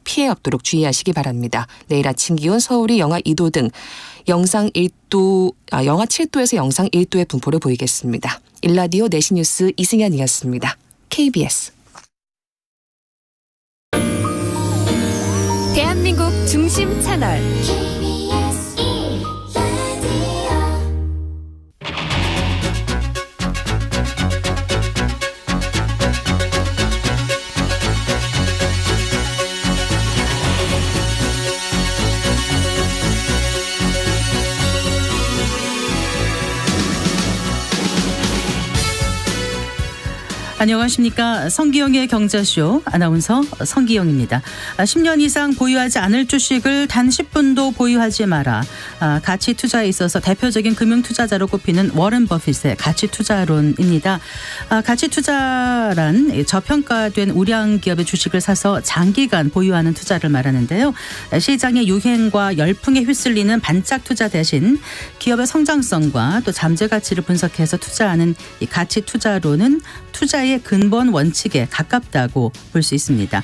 피해 없도록 주의하시기 바랍니다. 내일 아침 기온 서울이 영하 2도 등 영하 7도에서 영상 1도의 분포를 보이겠습니다. 일라디오 내신 뉴스 이승현이었습니다. KBS. 대한민국 중심 채널 안녕하십니까. 성기영의 경제쇼 아나운서 성기영입니다. 10년 이상 보유하지 않을 주식을 단 10분도 보유하지 마라. 가치 투자에 있어서 대표적인 금융투자자로 꼽히는 워런 버핏의 가치 투자론입니다. 가치 투자란 저평가된 우량 기업의 주식을 사서 장기간 보유하는 투자를 말하는데요. 시장의 유행과 열풍에 휩쓸리는 반짝 투자 대신 기업의 성장성과 또 잠재 가치를 분석해서 투자하는 이 가치 투자론은 투자의 근본 원칙에 가깝다고 볼 수 있습니다.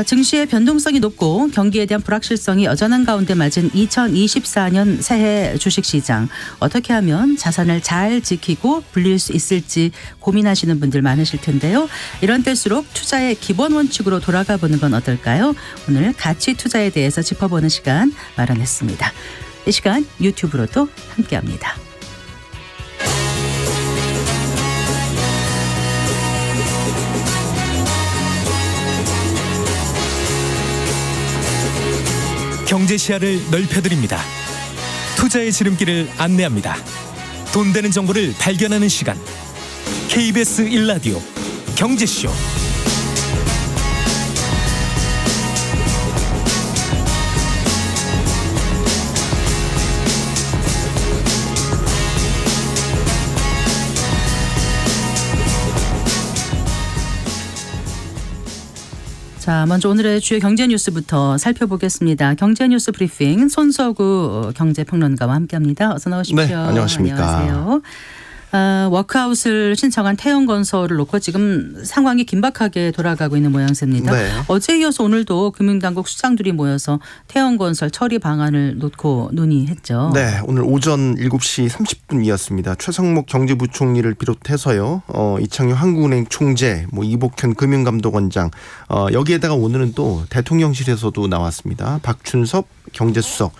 증시의 변동성이 높고 경기에 대한 불확실성이 여전한 가운데 맞은 2024년 새해 주식시장, 어떻게 하면 자산을 잘 지키고 불릴 수 있을지 고민하시는 분들 많으실 텐데요. 이런 때일수록 투자의 기본 원칙으로 돌아가 보는 건 어떨까요? 오늘 가치 투자에 대해서 짚어보는 시간 마련했습니다. 이 시간 유튜브로도 함께합니다. 경제 시야를 넓혀드립니다. 투자의 지름길을 안내합니다. 돈 되는 정보를 발견하는 시간. KBS 1라디오 경제쇼. 자, 먼저 오늘의 주요 경제 뉴스부터 살펴보겠습니다. 경제 뉴스 브리핑 손석우 경제평론가와 함께합니다. 어서 나오십시오. 네, 안녕하십니까. 안녕하세요. 워크아웃을 신청한 태형건설을 놓고 지금 상황이 긴박하게 돌아가고 있는 모양새입니다. 네. 어제에 이어서 오늘도 금융당국 수장들이 모여서 태형건설 처리 방안을 놓고 논의했죠. 네, 오늘 오전 7시 30분이었습니다. 최성목 경제부총리를 비롯해서요. 이창용 한국은행 총재, 이복현 금융감독원장, 여기에다가 오늘은 또 대통령실에서도 나왔습니다. 박춘섭 경제수석,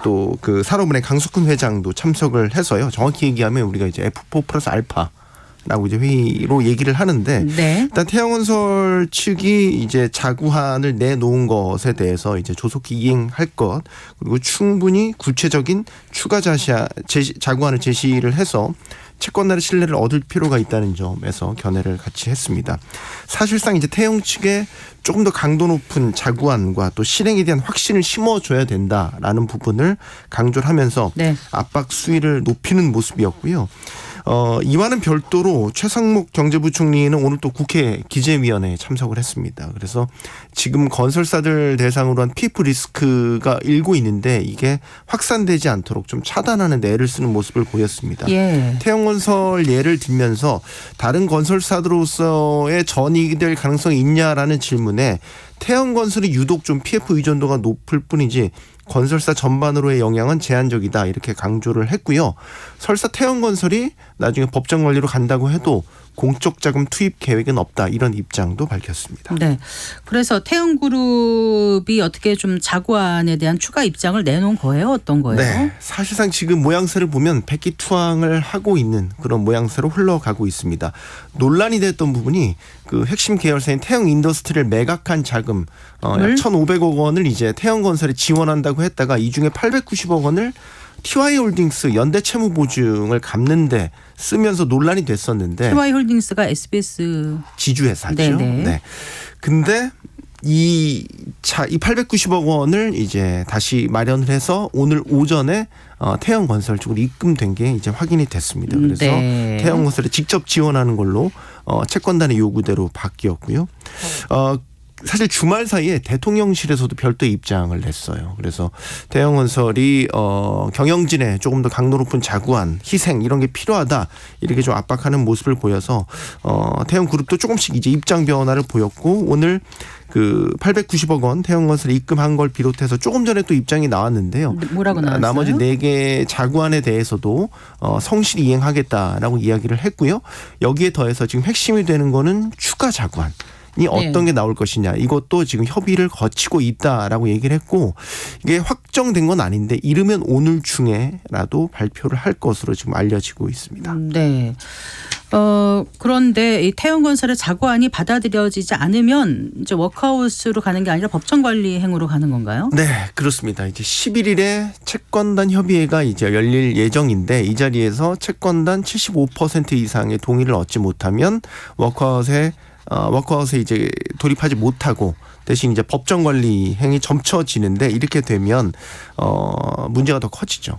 또 그 산업은행 강석훈 회장도 참석을 해서요. 정확히 얘기하면 우리가 이제 F4 플러스 알파라고 이제 회의로 얘기를 하는데, 네. 일단 태형건설 측이 이제 자구안을 내놓은 것에 대해서 이제 조속히 이행할 것, 그리고 충분히 구체적인 추가 자구안을 제시를 해서 채권날의 신뢰를 얻을 필요가 있다는 점에서 견해를 같이 했습니다. 사실상 이제 태형 측에 조금 더 강도 높은 자구안과 또 실행에 대한 확신을 심어줘야 된다라는 부분을 강조를 하면서 네. 압박 수위를 높이는 모습이었고요. 이와는 별도로 최상목 경제부총리는 오늘 또 국회 기재위원회에 참석을 했습니다. 그래서 지금 건설사들 대상으로 한 PF 리스크가 일고 있는데 이게 확산되지 않도록 좀 차단하는 데 애를 쓰는 모습을 보였습니다. 예. 태형건설 예를 들면서 다른 건설사들로서의 전이익이 될 가능성이 있냐라는 질문에 태형건설이 유독 좀 PF 의존도가 높을 뿐이지 건설사 전반으로의 영향은 제한적이다, 이렇게 강조를 했고요. 설사 태형건설이 나중에 법정 관리로 간다고 해도 공적 자금 투입 계획은 없다, 이런 입장도 밝혔습니다. 네. 그래서 태형그룹이 어떻게 좀 자구안에 대한 추가 입장을 내놓은 거예요? 어떤 거예요? 네. 사실상 지금 모양새를 보면 백기투항을 하고 있는 그런 모양새로 흘러가고 있습니다. 논란이 됐던 부분이 그 핵심 계열사인 태형인더스트리를 매각한 자금 약 1,500억 원을 이제 태형건설에 지원한다고 했다가 이 중에 890억 원을 TY홀딩스 연대채무보증을 갚는데 쓰면서 논란이 됐었는데, TY홀딩스가 SBS 지주회사죠. 네네. 네. 근데 이 890억 원을 이제 다시 마련을 해서 오늘 오전에 태형건설 쪽으로 입금된 게 이제 확인이 됐습니다. 그래서 네. 태형건설에 직접 지원하는 걸로 채권단의 요구대로 바뀌었고요. 사실 주말 사이에 대통령실에서도 별도의 입장을 냈어요. 그래서 대형건설이 경영진에 조금 더 강도 높은 자구안, 희생 이런 게 필요하다 이렇게 좀 압박하는 모습을 보여서 태형그룹도 조금씩 이제 입장 변화를 보였고 오늘 그 890억 원 태형건설이 입금한 걸 비롯해서 조금 전에 또 입장이 나왔는데요. 뭐라고 나왔어요? 나머지 4개 자구안에 대해서도 성실히 이행하겠다라고 이야기를 했고요. 여기에 더해서 지금 핵심이 되는 거는 추가 자구안. 이 어떤 게 나올 것이냐 이것도 지금 협의를 거치고 있다라고 얘기를 했고 이게 확정된 건 아닌데 이르면 오늘 중에라도 발표를 할 것으로 지금 알려지고 있습니다. 네. 그런데 이 태형건설의 자구안이 받아들여지지 않으면 이제 워크아웃으로 가는 게 아니라 법정관리행으로 가는 건가요? 네, 그렇습니다. 이제 11일에 채권단 협의회가 이제 열릴 예정인데 이 자리에서 채권단 75% 이상의 동의를 얻지 못하면 워크아웃에 이제 돌입하지 못하고 대신 이제 법정 관리 행위 점쳐지는데 이렇게 되면 문제가 더 커지죠.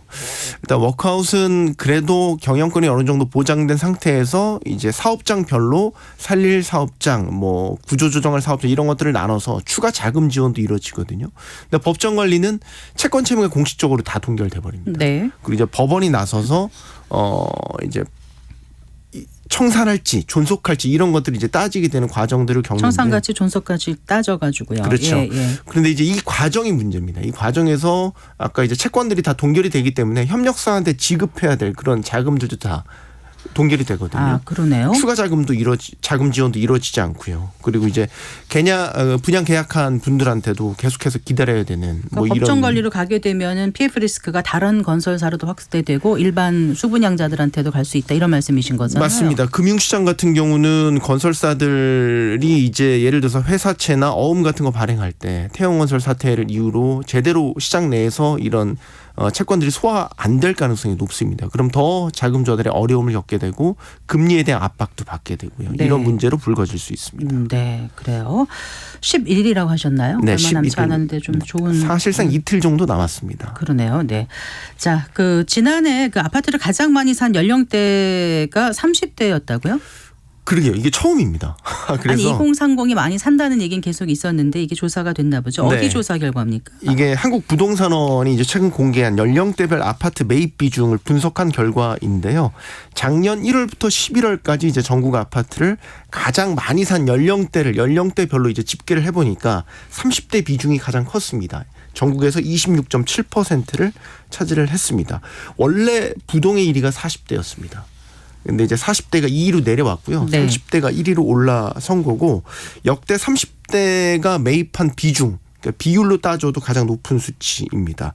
일단 워크아웃은 그래도 경영권이 어느 정도 보장된 상태에서 이제 사업장별로 살릴 사업장, 뭐 구조 조정할 사업장 이런 것들을 나눠서 추가 자금 지원도 이루어지거든요. 근데 법정 관리는 채권 채무가 공식적으로 다 동결돼 버립니다. 네. 그리고 이제 법원이 나서서 이제 청산할지 존속할지 이런 것들이 이제 따지게 되는 과정들을 겪는데 청산가치 존속가치 따져가지고요. 그렇죠. 예, 예. 그런데 이제 이 과정이 문제입니다. 이 과정에서 아까 이제 채권들이 다 동결이 되기 때문에 협력사한테 지급해야 될 그런 자금들도 다 동결이 되거든요. 아, 그러네요. 추가 자금도 자금 지원도 이루어지지 않고요. 그리고 이제 분양 계약한 분들한테도 계속해서 기다려야 되는 그러니까 뭐 법정 이런 관리로 가게 되면은 PF 리스크가 다른 건설사로도 확대되고 일반 수분양자들한테도 갈 수 있다 이런 말씀이신 거잖아요. 맞습니다. 금융시장 같은 경우는 건설사들이 이제 예를 들어서 회사채나 어음 같은 거 발행할 때 태형건설 사태를 이유로 제대로 시장 내에서 이런 채권들이 소화 안 될 가능성이 높습니다. 그럼 더 자금 조달에 어려움을 겪게 되고 금리에 대한 압박도 받게 되고요. 네. 이런 문제로 불거질 수 있습니다. 네, 그래요. 11일이라고 하셨나요? 네, 얼마 남지 11일. 않았는데 좀 좋은. 사실상 이틀 정도 남았습니다. 그러네요. 네. 자, 지난해 아파트를 가장 많이 산 연령대가 30대였다고요? 그러게요. 이게 처음입니다. 아니 그래서 2030이 많이 산다는 얘기는 계속 있었는데 이게 조사가 됐나 보죠. 어디 네. 조사 결과입니까? 이게 한국부동산원이 이제 최근 공개한 연령대별 아파트 매입 비중을 분석한 결과인데요. 작년 1월부터 11월까지 이제 전국 아파트를 가장 많이 산 연령대별로 이제 집계를 해보니까 30대 비중이 가장 컸습니다. 전국에서 26.7%를 차지를 했습니다. 원래 부동의 1위가 40대였습니다. 근데 이제 40대가 2위로 내려왔고요. 네. 30대가 1위로 올라선 거고 역대 30대가 매입한 비중 그러니까 비율로 따져도 가장 높은 수치입니다.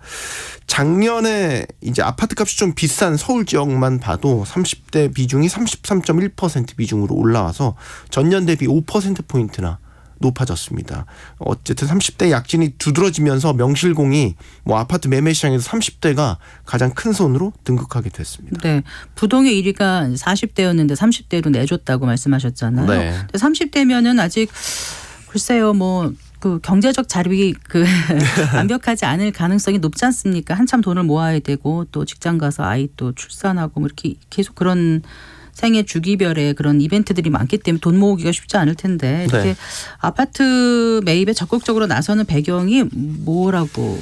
작년에 이제 아파트 값이 좀 비싼 서울 지역만 봐도 30대 비중이 33.1% 비중으로 올라와서 전년 대비 5%포인트나 높아졌습니다. 어쨌든 30대 약진이 두드러지면서 명실공히 뭐 아파트 매매 시장에서 30대가 가장 큰 손으로 등극하게 됐습니다. 네. 부동의 1위가 40대였는데 30대로 내줬다고 말씀하셨잖아요. 네. 30대면은 아직 글쎄요 뭐 경제적 자립이 완벽하지 않을 가능성이 높지 않습니까? 한참 돈을 모아야 되고 또 직장 가서 아이 또 출산하고 뭐 이렇게 계속 그런 생애 주기별의 그런 이벤트들이 많기 때문에 돈 모으기가 쉽지 않을 텐데 이렇게 네. 아파트 매입에 적극적으로 나서는 배경이 뭐라고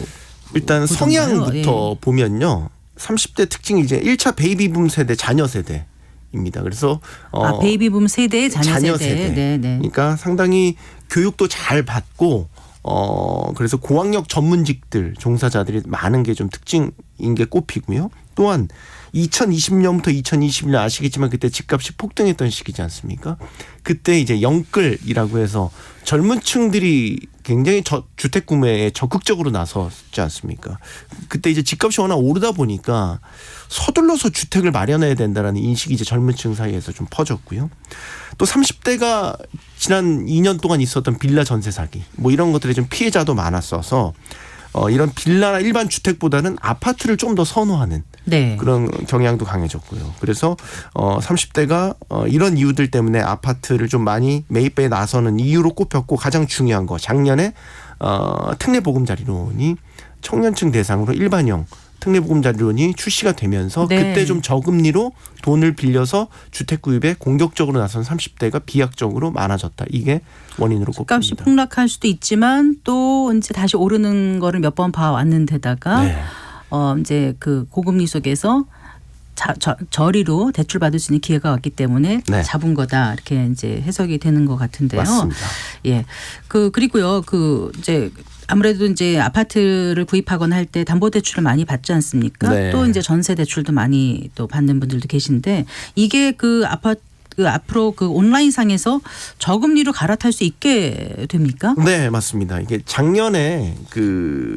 일단 보던가요? 성향부터 보면요. 30대 특징이 이제 1차 베이비붐 세대 자녀 세대입니다. 그래서 베이비붐 세대의 자녀 세대. 네, 네. 그러니까 상당히 교육도 잘 받고 그래서 고학력 전문직들 종사자들이 많은 게 좀 특징인 게 꼽히고요. 또한 2020년부터 2021년 아시겠지만 그때 집값이 폭등했던 시기지 않습니까? 그때 이제 영끌이라고 해서 젊은 층들이 굉장히 주택 구매에 적극적으로 나섰지 않습니까? 그때 이제 집값이 워낙 오르다 보니까 서둘러서 주택을 마련해야 된다라는 인식이 이제 젊은 층 사이에서 좀 퍼졌고요. 또 30대가 지난 2년 동안 있었던 빌라 전세 사기 뭐 이런 것들에 좀 피해자도 많았어서 이런 빌라나 일반 주택보다는 아파트를 좀 더 선호하는 네. 그런 경향도 강해졌고요. 그래서 30대가 이런 이유들 때문에 아파트를 좀 많이 매입에 나서는 이유로 꼽혔고 가장 중요한 거 작년에 특례보금자리론이 청년층 대상으로 일반형 특례보금자리론이 출시가 되면서 네. 그때 좀 저금리로 돈을 빌려서 주택 구입에 공격적으로 나선 30대가 비약적으로 많아졌다. 이게 원인으로 값이 꼽힙니다. 폭락할 수도 있지만 또 이제 다시 오르는 거를 몇 번 봐왔는데다가 네. 이제 그 고금리 속에서 저리로 대출 받을 수 있는 기회가 왔기 때문에 네. 잡은 거다 이렇게 이제 해석이 되는 것 같은데요. 맞습니다. 예. 그리고요. 이제 아무래도 이제 아파트를 구입하거나 할 때 담보대출을 많이 받지 않습니까? 네. 또 이제 전세 대출도 많이 또 받는 분들도 계신데 이게 앞으로 온라인상에서 저금리로 갈아탈 수 있게 됩니까? 네, 맞습니다. 이게 작년에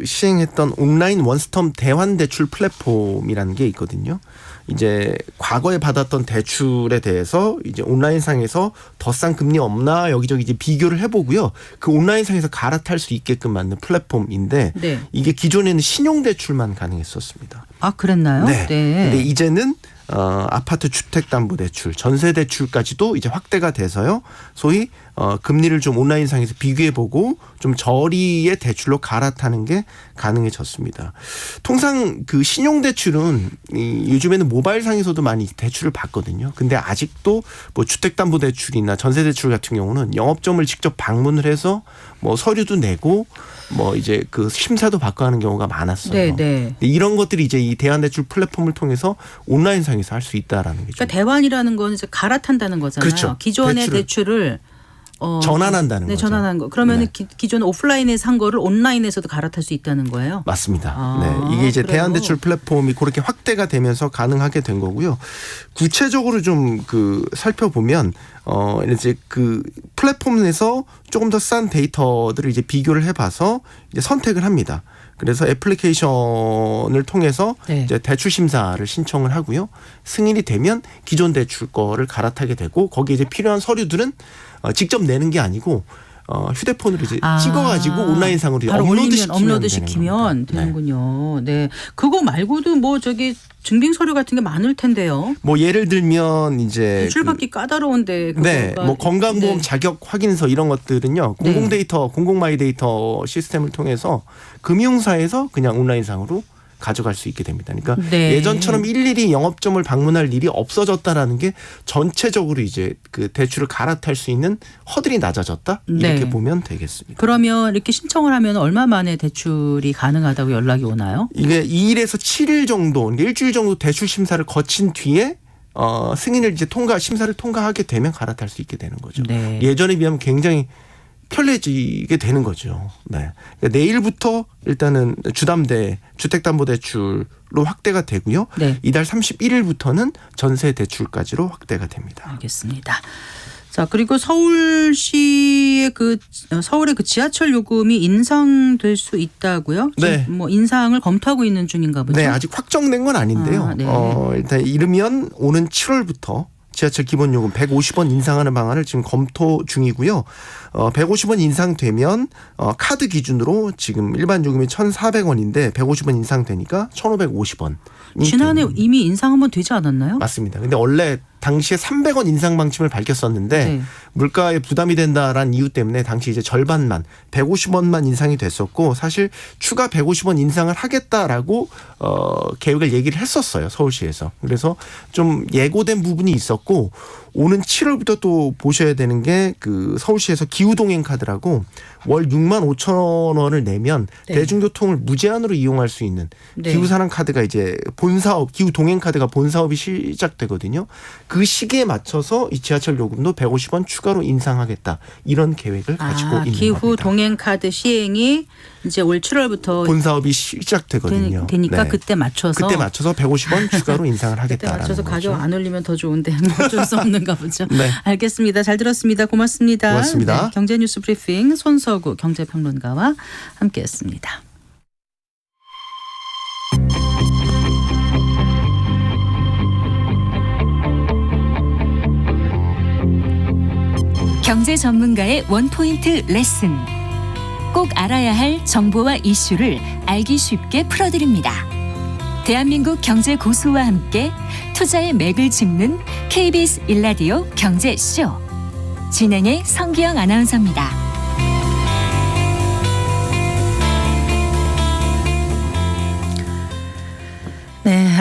시행했던 온라인 원스톱 대환 대출 플랫폼이라는 게 있거든요. 이제 과거에 받았던 대출에 대해서 이제 온라인상에서 더 싼 금리 없나 여기저기 이제 비교를 해보고요. 그 온라인상에서 갈아탈 수 있게끔 만든 플랫폼인데 네. 이게 기존에는 신용대출만 가능했었습니다. 아, 그랬나요? 네. 근데 이제는 아파트 주택담보대출, 전세대출까지도 이제 확대가 돼서요. 소위 금리를 좀 온라인상에서 비교해보고 좀 저리의 대출로 갈아타는 게 가능해졌습니다. 통상 그 신용대출은 요즘에는 모바일상에서도 많이 대출을 받거든요. 근데 아직도 뭐 주택담보대출이나 전세대출 같은 경우는 영업점을 직접 방문을 해서 뭐 서류도 내고 뭐 이제 그 심사도 받고 하는 경우가 많았어요. 네. 근데 이런 것들이 이제 이 대환대출 플랫폼을 통해서 온라인상에서 할 수 있다라는 게 좀 그러니까 대환이라는 건 이제 갈아탄다는 거잖아요. 그렇죠. 기존의 대출을 전환한다는 네, 거죠. 전환한 거. 그러면은 네. 기존 오프라인에서 한 거를 온라인에서도 갈아탈 수 있다는 거예요. 맞습니다. 아, 네, 이게 이제 그래요? 대환대출 플랫폼이 그렇게 확대가 되면서 가능하게 된 거고요. 구체적으로 좀 살펴보면 이제 그 플랫폼에서 조금 더 싼 데이터들을 이제 비교를 해봐서 이제 선택을 합니다. 그래서 애플리케이션을 통해서 네. 이제 대출 심사를 신청을 하고요. 승인이 되면 기존 대출 거를 갈아타게 되고 거기에 이제 필요한 서류들은 직접 내는 게 아니고 휴대폰으로 이제 찍어가지고 온라인상으로 바로 업로드 시키면 시키면 되는군요. 네. 그거 말고도 뭐 증빙 서류 같은 게 많을 텐데요. 뭐 예를 들면 이제 대출받기 까다로운데. 네, 뭐 건강보험 네. 자격 확인서 이런 것들은요 공공데이터, 공공마이데이터 시스템을 통해서 금융사에서 그냥 온라인상으로 가져갈 수 있게 됩니다. 그러니까 네. 예전처럼 일일이 영업점을 방문할 일이 없어졌다라는 게 전체적으로 이제 그 대출을 갈아탈 수 있는 허들이 낮아졌다 이렇게 네. 보면 보면 되겠습니다. 그러면 이렇게 신청을 하면 얼마 만에 대출이 가능하다고 연락이 오나요? 이게 2일에서 7일 정도, 그러니까 일주일 정도 대출 심사를 거친 뒤에 승인을 이제 심사를 통과하게 되면 갈아탈 수 있게 되는 거죠. 네. 예전에 비하면 굉장히 편리해지게 되는 거죠. 네. 그러니까 내일부터 일단은 주담대 주택담보대출로 확대가 되고요. 네. 이달 31일부터는 전세대출까지로 확대가 됩니다. 알겠습니다. 자, 그리고 서울의 그 지하철 요금이 인상될 수 있다고요? 네. 지금 뭐 인상을 검토하고 있는 중인가 보죠. 네, 아직 확정된 건 아닌데요. 아, 네. 일단 이르면 오는 7월부터 지하철 기본요금 150원 인상하는 방안을 지금 검토 중이고요. 150원 인상되면 카드 기준으로 지금 일반 요금이 1,400원인데 150원 인상되니까 1,550원. 지난해 이미 인상 한번 되지 않았나요? 맞습니다. 근데 원래 당시에 300원 인상 방침을 밝혔었는데 네. 물가에 부담이 된다라는 이유 때문에 당시 이제 절반만 150원만 인상이 됐었고 사실 추가 150원 인상을 하겠다라고 계획을 얘기를 했었어요. 서울시에서. 그래서 좀 예고된 부분이 있었고 오는 7월부터 또 보셔야 되는 게 그 서울시에서 기후동행 카드라고 월 6만 5천 원을 내면 네. 대중교통을 무제한으로 이용할 수 있는 네. 기후산업 카드가 이제 본사업 기후동행 카드가 본사업이 시작되거든요. 그 시기에 맞춰서 이 지하철 요금도 150원 추가로 인상하겠다 이런 계획을 가지고 있는 기후 겁니다. 동행 카드 시행이 이제 올 7월부터 본사업이 시작되거든요. 되니까 네. 그때 맞춰서 150원 추가로 인상을 그때 하겠다라는 맞춰서 거죠. 가격 안 올리면 더 좋은데 뭐 어쩔 수 없는가 보죠. 네. 알겠습니다. 잘 들었습니다. 고맙습니다. 고맙습니다. 네, 경제뉴스 브리핑 손서구 경제평론가와 함께했습니다. 경제 전문가의 원포인트 레슨. 꼭 알아야 할 정보와 이슈를 알기 쉽게 풀어드립니다. 대한민국 경제 고수와 함께 투자의 맥을 짚는 KBS 1라디오 경제쇼. 진행의 성기영 아나운서입니다.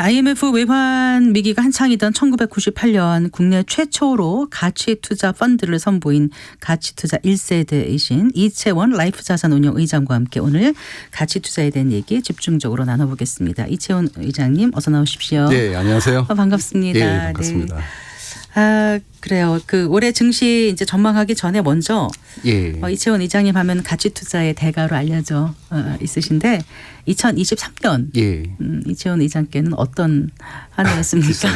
IMF 외환 위기가 한창이던 1998년 국내 최초로 가치투자 펀드를 선보인 가치투자 1세대이신 이채원 라이프자산운용 의장과 함께 오늘 가치투자에 대한 얘기 집중적으로 나눠보겠습니다. 이채원 의장님 어서 나오십시오. 네, 안녕하세요. 반갑습니다. 예, 반갑습니다. 네. 그래요. 그 올해 증시 이제 전망하기 전에 먼저 예. 이채원 의장님 하면 가치투자의 대가로 알려져 있으신데 2023년 예. 이채원 의장께는 어떤 한 해였습니까?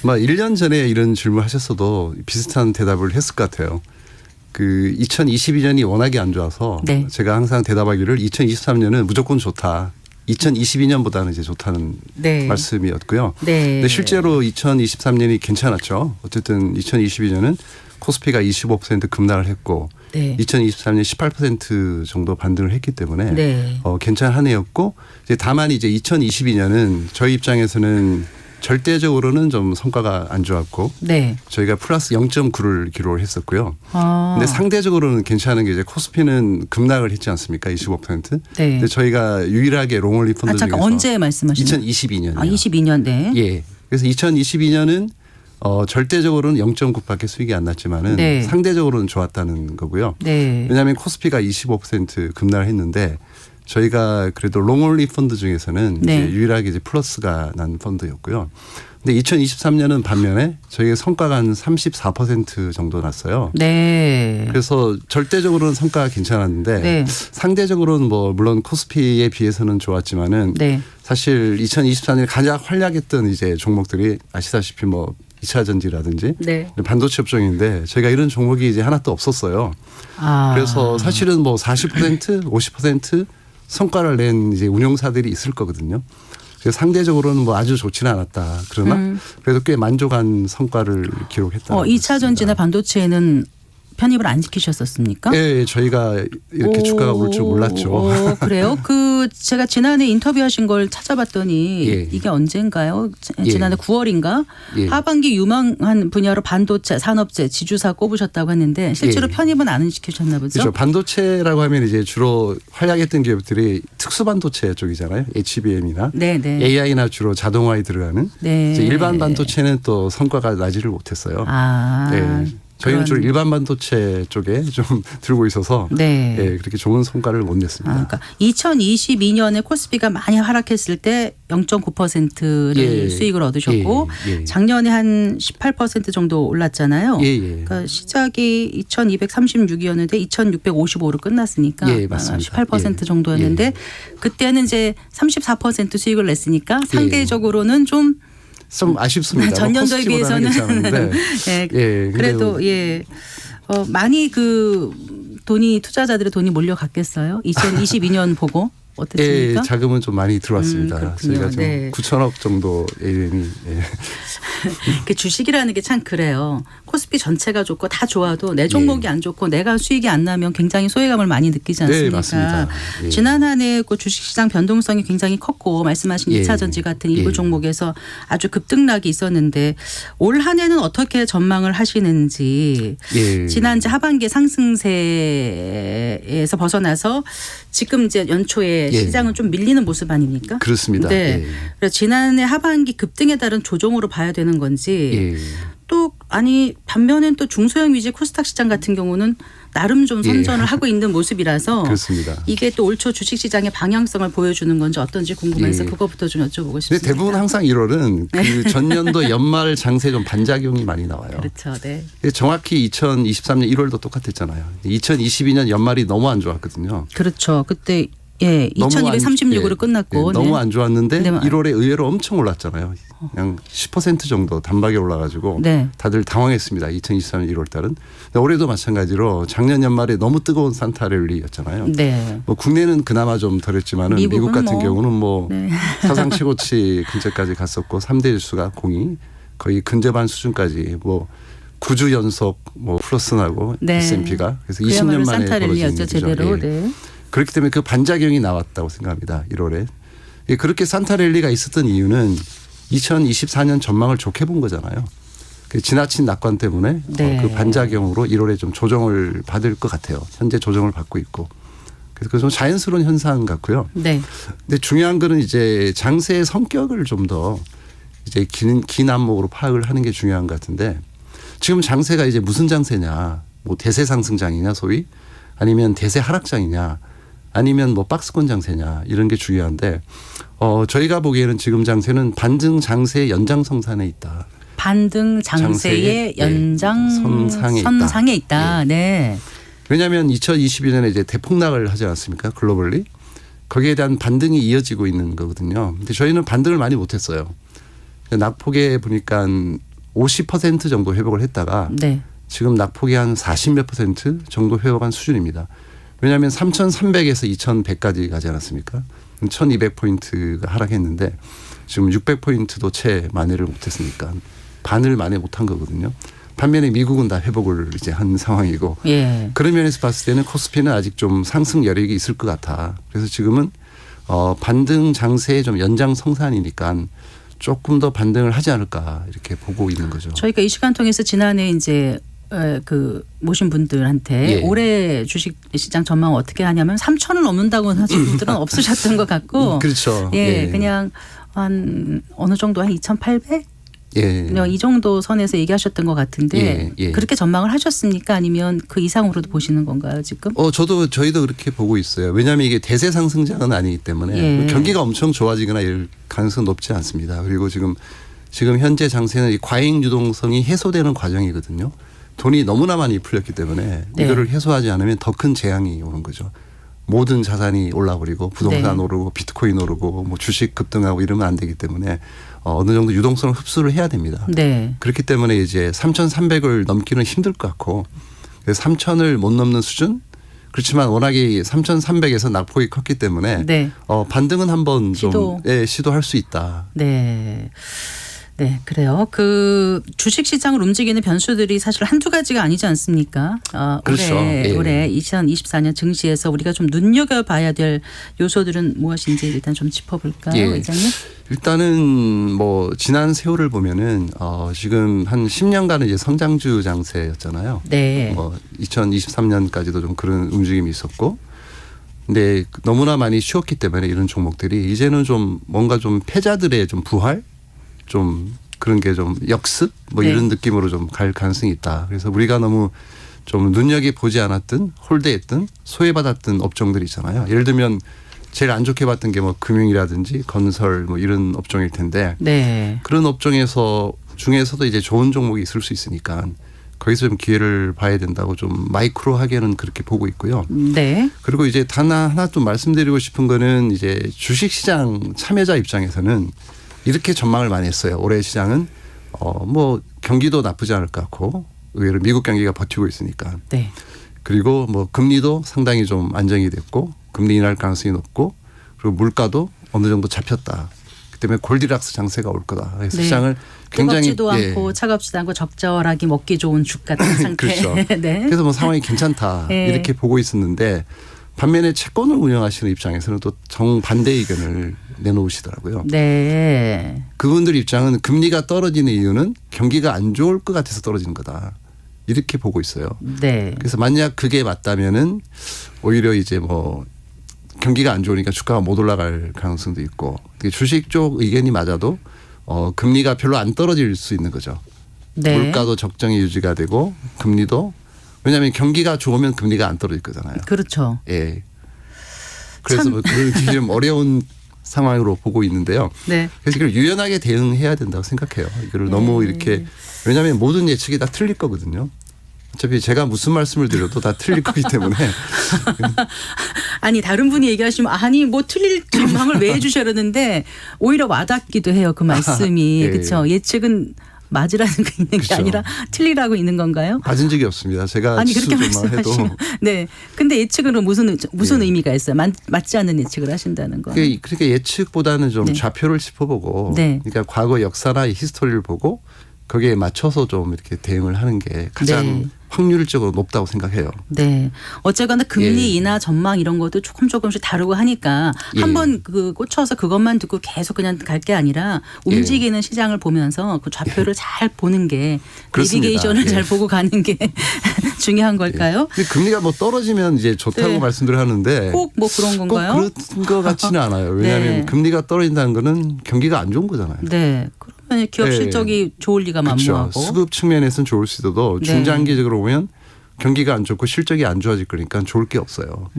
막 1년 전에 이런 질문 하셨어도 비슷한 대답을 했을 것 같아요. 그 2022년이 워낙에 안 좋아서 네. 제가 항상 대답하기를 2023년은 무조건 좋다. 2022년보다는 이제 좋다는 네. 말씀이었고요. 네. 근데 실제로 2023년이 괜찮았죠. 어쨌든 2022년은 코스피가 25% 급락을 했고 네. 2023년 18% 정도 반등을 했기 때문에 네. 괜찮은 한 해였고 이제 다만 이제 2022년은 저희 입장에서는 절대적으로는 좀 성과가 안 좋았고 네. 저희가 플러스 0.9를 기록을 했었고요. 아. 근데 상대적으로는 괜찮은 게 이제 코스피는 급락을 했지 않습니까? 25%. 네. 근데 저희가 유일하게 롱올리 펀드 잠깐 중에서 언제 말씀하시나요? 2022년이요. 22년 네. 예. 그래서 2022년은 절대적으로는 0.9밖에 수익이 안 났지만은 네. 상대적으로는 좋았다는 거고요. 네. 왜냐하면 코스피가 25% 급락을 했는데 저희가 그래도 롱올리 펀드 중에서는 네. 이제 유일하게 이제 플러스가 난 펀드였고요. 근데 2023년은 반면에 저희의 성과가 한 34% 정도 났어요. 네. 그래서 절대적으로는 성과가 괜찮았는데 네. 상대적으로는 뭐 물론 코스피에 비해서는 좋았지만은 네. 사실 2024년에 가장 활약했던 이제 종목들이 아시다시피 뭐 2차 전지라든지 네. 반도체 업종인데 저희가 이런 종목이 이제 하나도 없었어요. 아. 그래서 사실은 뭐 40% 50% 성과를 낸 이제 운용사들이 있을 거거든요. 그래서 상대적으로는 뭐 아주 좋지는 않았다. 그러나 그래도 꽤 만족한 성과를 기록했다. 2차 전지나 반도체는 편입을 안 시키셨었습니까? 예, 저희가 이렇게 주가가 오를 줄 몰랐죠. 그래요? 제가 지난해 인터뷰하신 걸 찾아봤더니 예. 이게 언젠가요? 예. 지난해 9월인가? 예. 하반기 유망한 분야로 반도체, 산업재, 지주사 꼽으셨다고 했는데 실제로 예. 편입은 안 시키셨나 보죠? 그렇죠. 반도체라고 하면 이제 주로 활약했던 기업들이 특수 반도체 쪽이잖아요. HBM이나 네네. AI나 주로 자동화에 들어가는. 네. 이제 일반 반도체는 또 성과가 나지를 못했어요. 아. 네. 저희는 주로 일반 반도체 쪽에 좀 들고 있어서 네. 예, 그렇게 좋은 성과를 못 냈습니다. 그러니까 2022년에 코스피가 많이 하락했을 때 0.9%를 예. 수익을 얻으셨고 예, 예. 작년에 한 18% 정도 올랐잖아요. 예, 예. 그러니까 시작이 2,236이었는데 2,655로 끝났으니까 예, 맞습니다. 18% 예. 정도였는데 예. 그때는 이제 34% 수익을 냈으니까 상대적으로는 좀 아쉽습니다. 전년도에 뭐 비해서는 괜찮은데. 예, 예, 그래도 근데 예 많이 투자자들의 돈이 몰려갔겠어요. 2022년 보고 예, 어땠습니까? 자금은 좀 많이 들어왔습니다. 그렇군요. 저희가 좀 네. 9천억 정도 AUM이 그 주식이라는 게 참 그래요. 코스피 전체가 좋고 다 좋아도 내 종목이 안 좋고 내가 수익이 안 나면 굉장히 소외감을 많이 느끼지 않습니까? 네, 맞습니다. 예. 지난 한 해 그 주식시장 변동성이 굉장히 컸고 말씀하신 예. 2차 전지 같은 일부 예. 종목에서 아주 급등락이 있었는데 올 한 해는 어떻게 전망을 하시는지 예. 지난 이제 하반기 상승세에서 벗어나서 지금 이제 연초에 예. 시장은 좀 밀리는 모습 아닙니까? 그렇습니다. 네. 예. 그래서 지난해 하반기 급등에 따른 조정으로 봐야 되는 건지 예. 또 반면엔 또 중소형 위주 코스닥 시장 같은 경우는 나름 좀 선전을 하고 있는 모습이라서 그렇습니다. 이게 또 올 초 주식시장의 방향성을 보여주는 건지 어떤지 궁금해서 예. 그거부터 좀 여쭤보고 근데 싶습니다. 대부분 항상 1월은 그 전년도 연말 장세 좀 반작용이 많이 나와요. 그렇죠. 네. 정확히 2023년 1월도 똑같았잖아요. 2022년 연말이 너무 안 좋았거든요. 그렇죠. 그때 예, 너무 2236으로 예, 끝났고 네, 너무 네. 안 좋았는데 네. 1월에 의외로 엄청 올랐잖아요. 그냥 10% 정도 단박에 올라가지고 네. 다들 당황했습니다. 2023년 1월 달은. 올해도 마찬가지로 작년 연말에 너무 뜨거운 산타랠리였잖아요. 네. 뭐 국내는 그나마 좀 덜했지만은 미국은 미국 같은 뭐. 경우는 뭐 네. 사상 최고치 근처까지 갔었고 3대 지수가 공이 거의 근접한 수준까지 뭐 9주 연속 뭐 플러스 나고 네. S&P가 그래서 그야말로 20년 만에 벌어진 산타랠리였죠. 일이죠. 제대로. 예. 네. 그렇기 때문에 그 반작용이 나왔다고 생각합니다. 1월에. 예, 그렇게 산타랠리가 있었던 이유는 2024년 전망을 좋게 본 거잖아요. 그 지나친 낙관 때문에 네. 그 반작용으로 1월에 좀 조정을 받을 것 같아요. 현재 조정을 받고 있고. 그래서 좀 자연스러운 현상 같고요. 네. 근데 중요한 거는 이제 장세의 성격을 좀 더 이제 긴 안목으로 파악을 하는 게 중요한 것 같은데 지금 장세가 이제 무슨 장세냐, 뭐 대세 상승장이냐 소위 아니면 대세 하락장이냐 아니면 뭐 박스권 장세냐 이런 게 중요한데 저희가 보기에는 지금 장세는 반등 장세의 연장성산에 있다. 반등 장세의 장세의, 연장선상에 있다. 예. 네. 왜냐하면 2022년에 이제 대폭락을 하지 않았습니까? 글로벌리. 거기에 대한 반등이 이어지고 있는 거거든요. 근데 저희는 반등을 많이 못했어요. 낙폭에 보니까 50% 정도 회복을 했다가 네. 지금 낙폭이 한 40몇 % 정도 회복한 수준입니다. 왜냐하면 3,300에서 2,100까지 가지 않았습니까? 1,200포인트가 하락했는데 지금 600포인트도 채 만회를 못했으니까 반을 만회 못한 거거든요. 반면에 미국은 다 회복을 이제 한 상황이고 예. 그런 면에서 봤을 때는 코스피는 아직 좀 상승 여력이 있을 것 같아. 그래서 지금은 반등 장세의 좀 연장성산이니까 조금 더 반등을 하지 않을까 이렇게 보고 있는 거죠. 저희가 이 시간 통해서 지난해 이제 그 모신 분들한테 예. 올해 주식 시장 전망 어떻게 하냐면 3,000을 넘는다고 하신 분들은 없으셨던 것 같고 그렇죠. 예, 그냥 한 어느 정도 한 2,800? 예. 그냥 이 정도 선에서 얘기하셨던 것 같은데 예, 예. 그렇게 전망을 하셨습니까? 아니면 그 이상으로도 보시는 건가요 지금? 저희도 그렇게 보고 있어요. 왜냐하면 이게 대세 상승장은 아니기 때문에 예. 경기가 엄청 좋아지거나 이럴 가능성은 높지 않습니다. 그리고 지금 현재 장세는 이 과잉 유동성이 해소되는 과정이거든요. 돈이 너무나 많이 풀렸기 때문에 네. 이거를 해소하지 않으면 더 큰 재앙이 오는 거죠. 모든 자산이 올라버리고 부동산 네. 오르고 비트코인 오르고 뭐 주식 급등하고 이러면 안 되기 때문에 어느 정도 유동성을 흡수를 해야 됩니다. 네. 그렇기 때문에 이제 3,300을 넘기는 힘들 것 같고 3,000을 못 넘는 수준 그렇지만 워낙에 3,300에서 낙폭이 컸기 때문에 네. 반등은 한번 시도. 좀 시도할 수 있다. 네. 네, 그래요. 그 주식 시장을 움직이는 변수들이 사실 한두 가지가 아니지 않습니까? 그렇죠. 올해 2024년 증시에서 우리가 좀 눈여겨봐야 될 요소들은 무엇인지 일단 좀 짚어볼까요, 예. 회장님? 일단은 뭐 지난 세월을 보면은 지금 한 10년간은 이제 성장주 장세였잖아요. 네. 2023년까지도 좀 그런 움직임이 있었고, 근데 너무나 많이 쉬었기 때문에 이런 종목들이 이제는 좀 뭔가 좀 패자들의 좀 부활, 좀 그런 게 좀 역습 뭐 네. 이런 느낌으로 좀 갈 가능성이 있다. 그래서 우리가 너무 좀 눈여겨 보지 않았던 홀대했던 소외받았던 업종들이 있잖아요. 예를 들면 제일 안 좋게 봤던 게 뭐 금융이라든지 건설 뭐 이런 업종일 텐데 네. 그런 업종에서 중에서도 이제 좋은 종목이 있을 수 있으니까 거기서 좀 기회를 봐야 된다고 좀 마이크로하게는 그렇게 보고 있고요. 네. 그리고 이제 하나 좀 말씀드리고 싶은 거는 이제 주식시장 참여자 입장에서는 이렇게 전망을 많이 했어요. 올해 시장은 뭐 경기도 나쁘지 않을 것 같고 의외로 미국 경기가 버티고 있으니까. 네. 그리고 뭐 금리도 상당히 좀 안정이 됐고 금리 인하할 가능성이 높고 그리고 물가도 어느 정도 잡혔다. 그 때문에 골디락스 장세가 올 거다. 그래서 네. 시장을 굉장히 뜨겁지도 않고 차갑지도 않고 적절하게 먹기 좋은 죽 같은 상태. 그렇죠. 네. 그래서 뭐 상황이 괜찮다 네. 이렇게 보고 있었는데 반면에 채권을 운영하시는 입장에서는 또 정반대 의견을 내놓으시더라고요. 네. 그분들 입장은 금리가 떨어지는 이유는 경기가 안 좋을 것 같아서 떨어지는 거다. 이렇게 보고 있어요. 네. 그래서 만약 그게 맞다면은 오히려 이제 뭐 경기가 안 좋으니까 주가가 못 올라갈 가능성도 있고 주식 쪽 의견이 맞아도 금리가 별로 안 떨어질 수 있는 거죠. 네. 물가도 적정히 유지가 되고 금리도 왜냐하면 경기가 좋으면 금리가 안 떨어질 거잖아요. 그렇죠. 예. 그래서 뭐 그게 좀 어려운 상황으로 보고 있는데요. 네. 그래서 이걸 유연하게 대응해야 된다고 생각해요. 이거를 너무 이렇게 왜냐하면 모든 예측이 다 틀릴 거거든요. 어차피 제가 무슨 말씀을 드려도 다 틀릴 거기 때문에 아니 다른 분이 얘기하시면 아니 뭐 틀릴 전망을 왜 해주셔야되는데 오히려 와닿기도 해요. 그 말씀이. 예. 그렇죠. 예측은 맞으라는 게 있는 게 그렇죠. 아니라 틀리라고 있는 건가요? 맞은 적이 없습니다. 제가 아니 그렇게 지수만 해도 말씀하시면 네. 근데 예측은 무슨 의미가 있어요? 맞지 않는 예측을 하신다는 거. 그러니까 예측보다는 좀 네. 좌표를 짚어보고 네. 그러니까 과거 역사나 히스토리를 보고 거기에 맞춰서 좀 이렇게 대응을 하는 게 가장 네. 확률적으로 높다고 생각해요. 네. 어쨌거나 금리 인하 전망 이런 것도 조금씩 다르고 하니까 예. 한번 그 꽂혀서 그것만 듣고 계속 그냥 갈 게 아니라 움직이는 시장을 보면서 그 좌표를 잘 보는 게 그렇습니다. 내비게이션을 예. 잘 보고 가는 게 중요한 걸까요? 근데 금리가 뭐 떨어지면 이제 좋다고 네. 말씀들을 하는데 꼭 뭐 그런 건가요? 꼭 그런 것 같지는 않아요. 왜냐하면 네. 금리가 떨어진다는 거는 경기가 안 좋은 거잖아요. 네. 그러면 기업 네. 실적이 좋을 리가 그렇죠. 만무하고. 수급 측면에서는 좋을 수 있어도 네. 중장기적으로 보면 경기가 안 좋고 실적이 안 좋아질 거니까 좋을 게 없어요.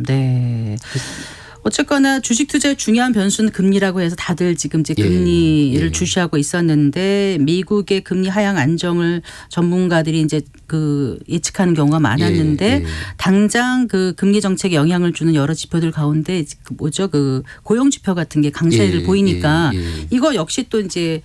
네. 어쨌거나 주식 투자의 중요한 변수는 금리라고 해서 다들 지금 이제 예, 금리를 예. 주시하고 있었는데 미국의 금리 하향 안정을 전문가들이 이제 그 예측하는 경우가 많았는데 예, 예. 당장 그 금리 정책에 영향을 주는 여러 지표들 가운데 그 뭐죠 그 고용 지표 같은 게 강세를 예, 보이니까 예, 예. 이거 역시 또 이제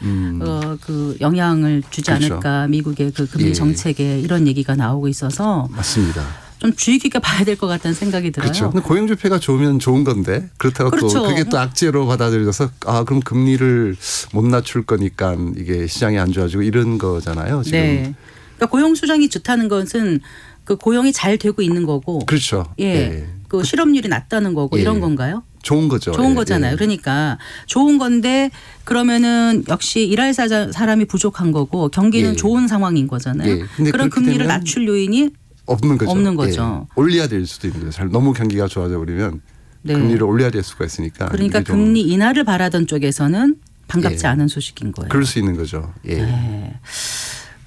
그 영향을 주지 그렇죠. 않을까 미국의 그 금리 예. 정책에 이런 얘기가 나오고 있어서 맞습니다. 좀 주의 깊게 봐야 될 것 같다는 생각이 들어요. 그렇죠. 근데 고용지표가 좋으면 좋은 건데 그렇다고 그렇죠. 또 그게 또 악재로 받아들여져서 그럼 금리를 못 낮출 거니까 이게 시장이 안 좋아지고 이런 거잖아요. 지금. 네. 그러니까 고용 수정이 좋다는 것은 그 고용이 잘 되고 있는 거고. 그렇죠. 예. 예. 그 실업률이 낮다는 거고 예. 이런 건가요? 좋은 거죠. 좋은 예, 거잖아요. 예. 그러니까 좋은 건데 그러면 역시 일할 사람이 부족한 거고 경기는 예. 좋은 상황인 거잖아요. 예. 근데 그런 그렇게 금리를 되면 낮출 요인이 없는 거죠. 없는 거죠. 예. 올려야 될 수도 있는 거죠. 너무 경기가 좋아져 버리면 네. 금리를 올려야 될 수가 있으니까. 그러니까 이게 좀 금리 인하를 바라던 쪽에서는 반갑지 예. 않은 소식인 거예요. 그럴 수 있는 거죠. 예. 네.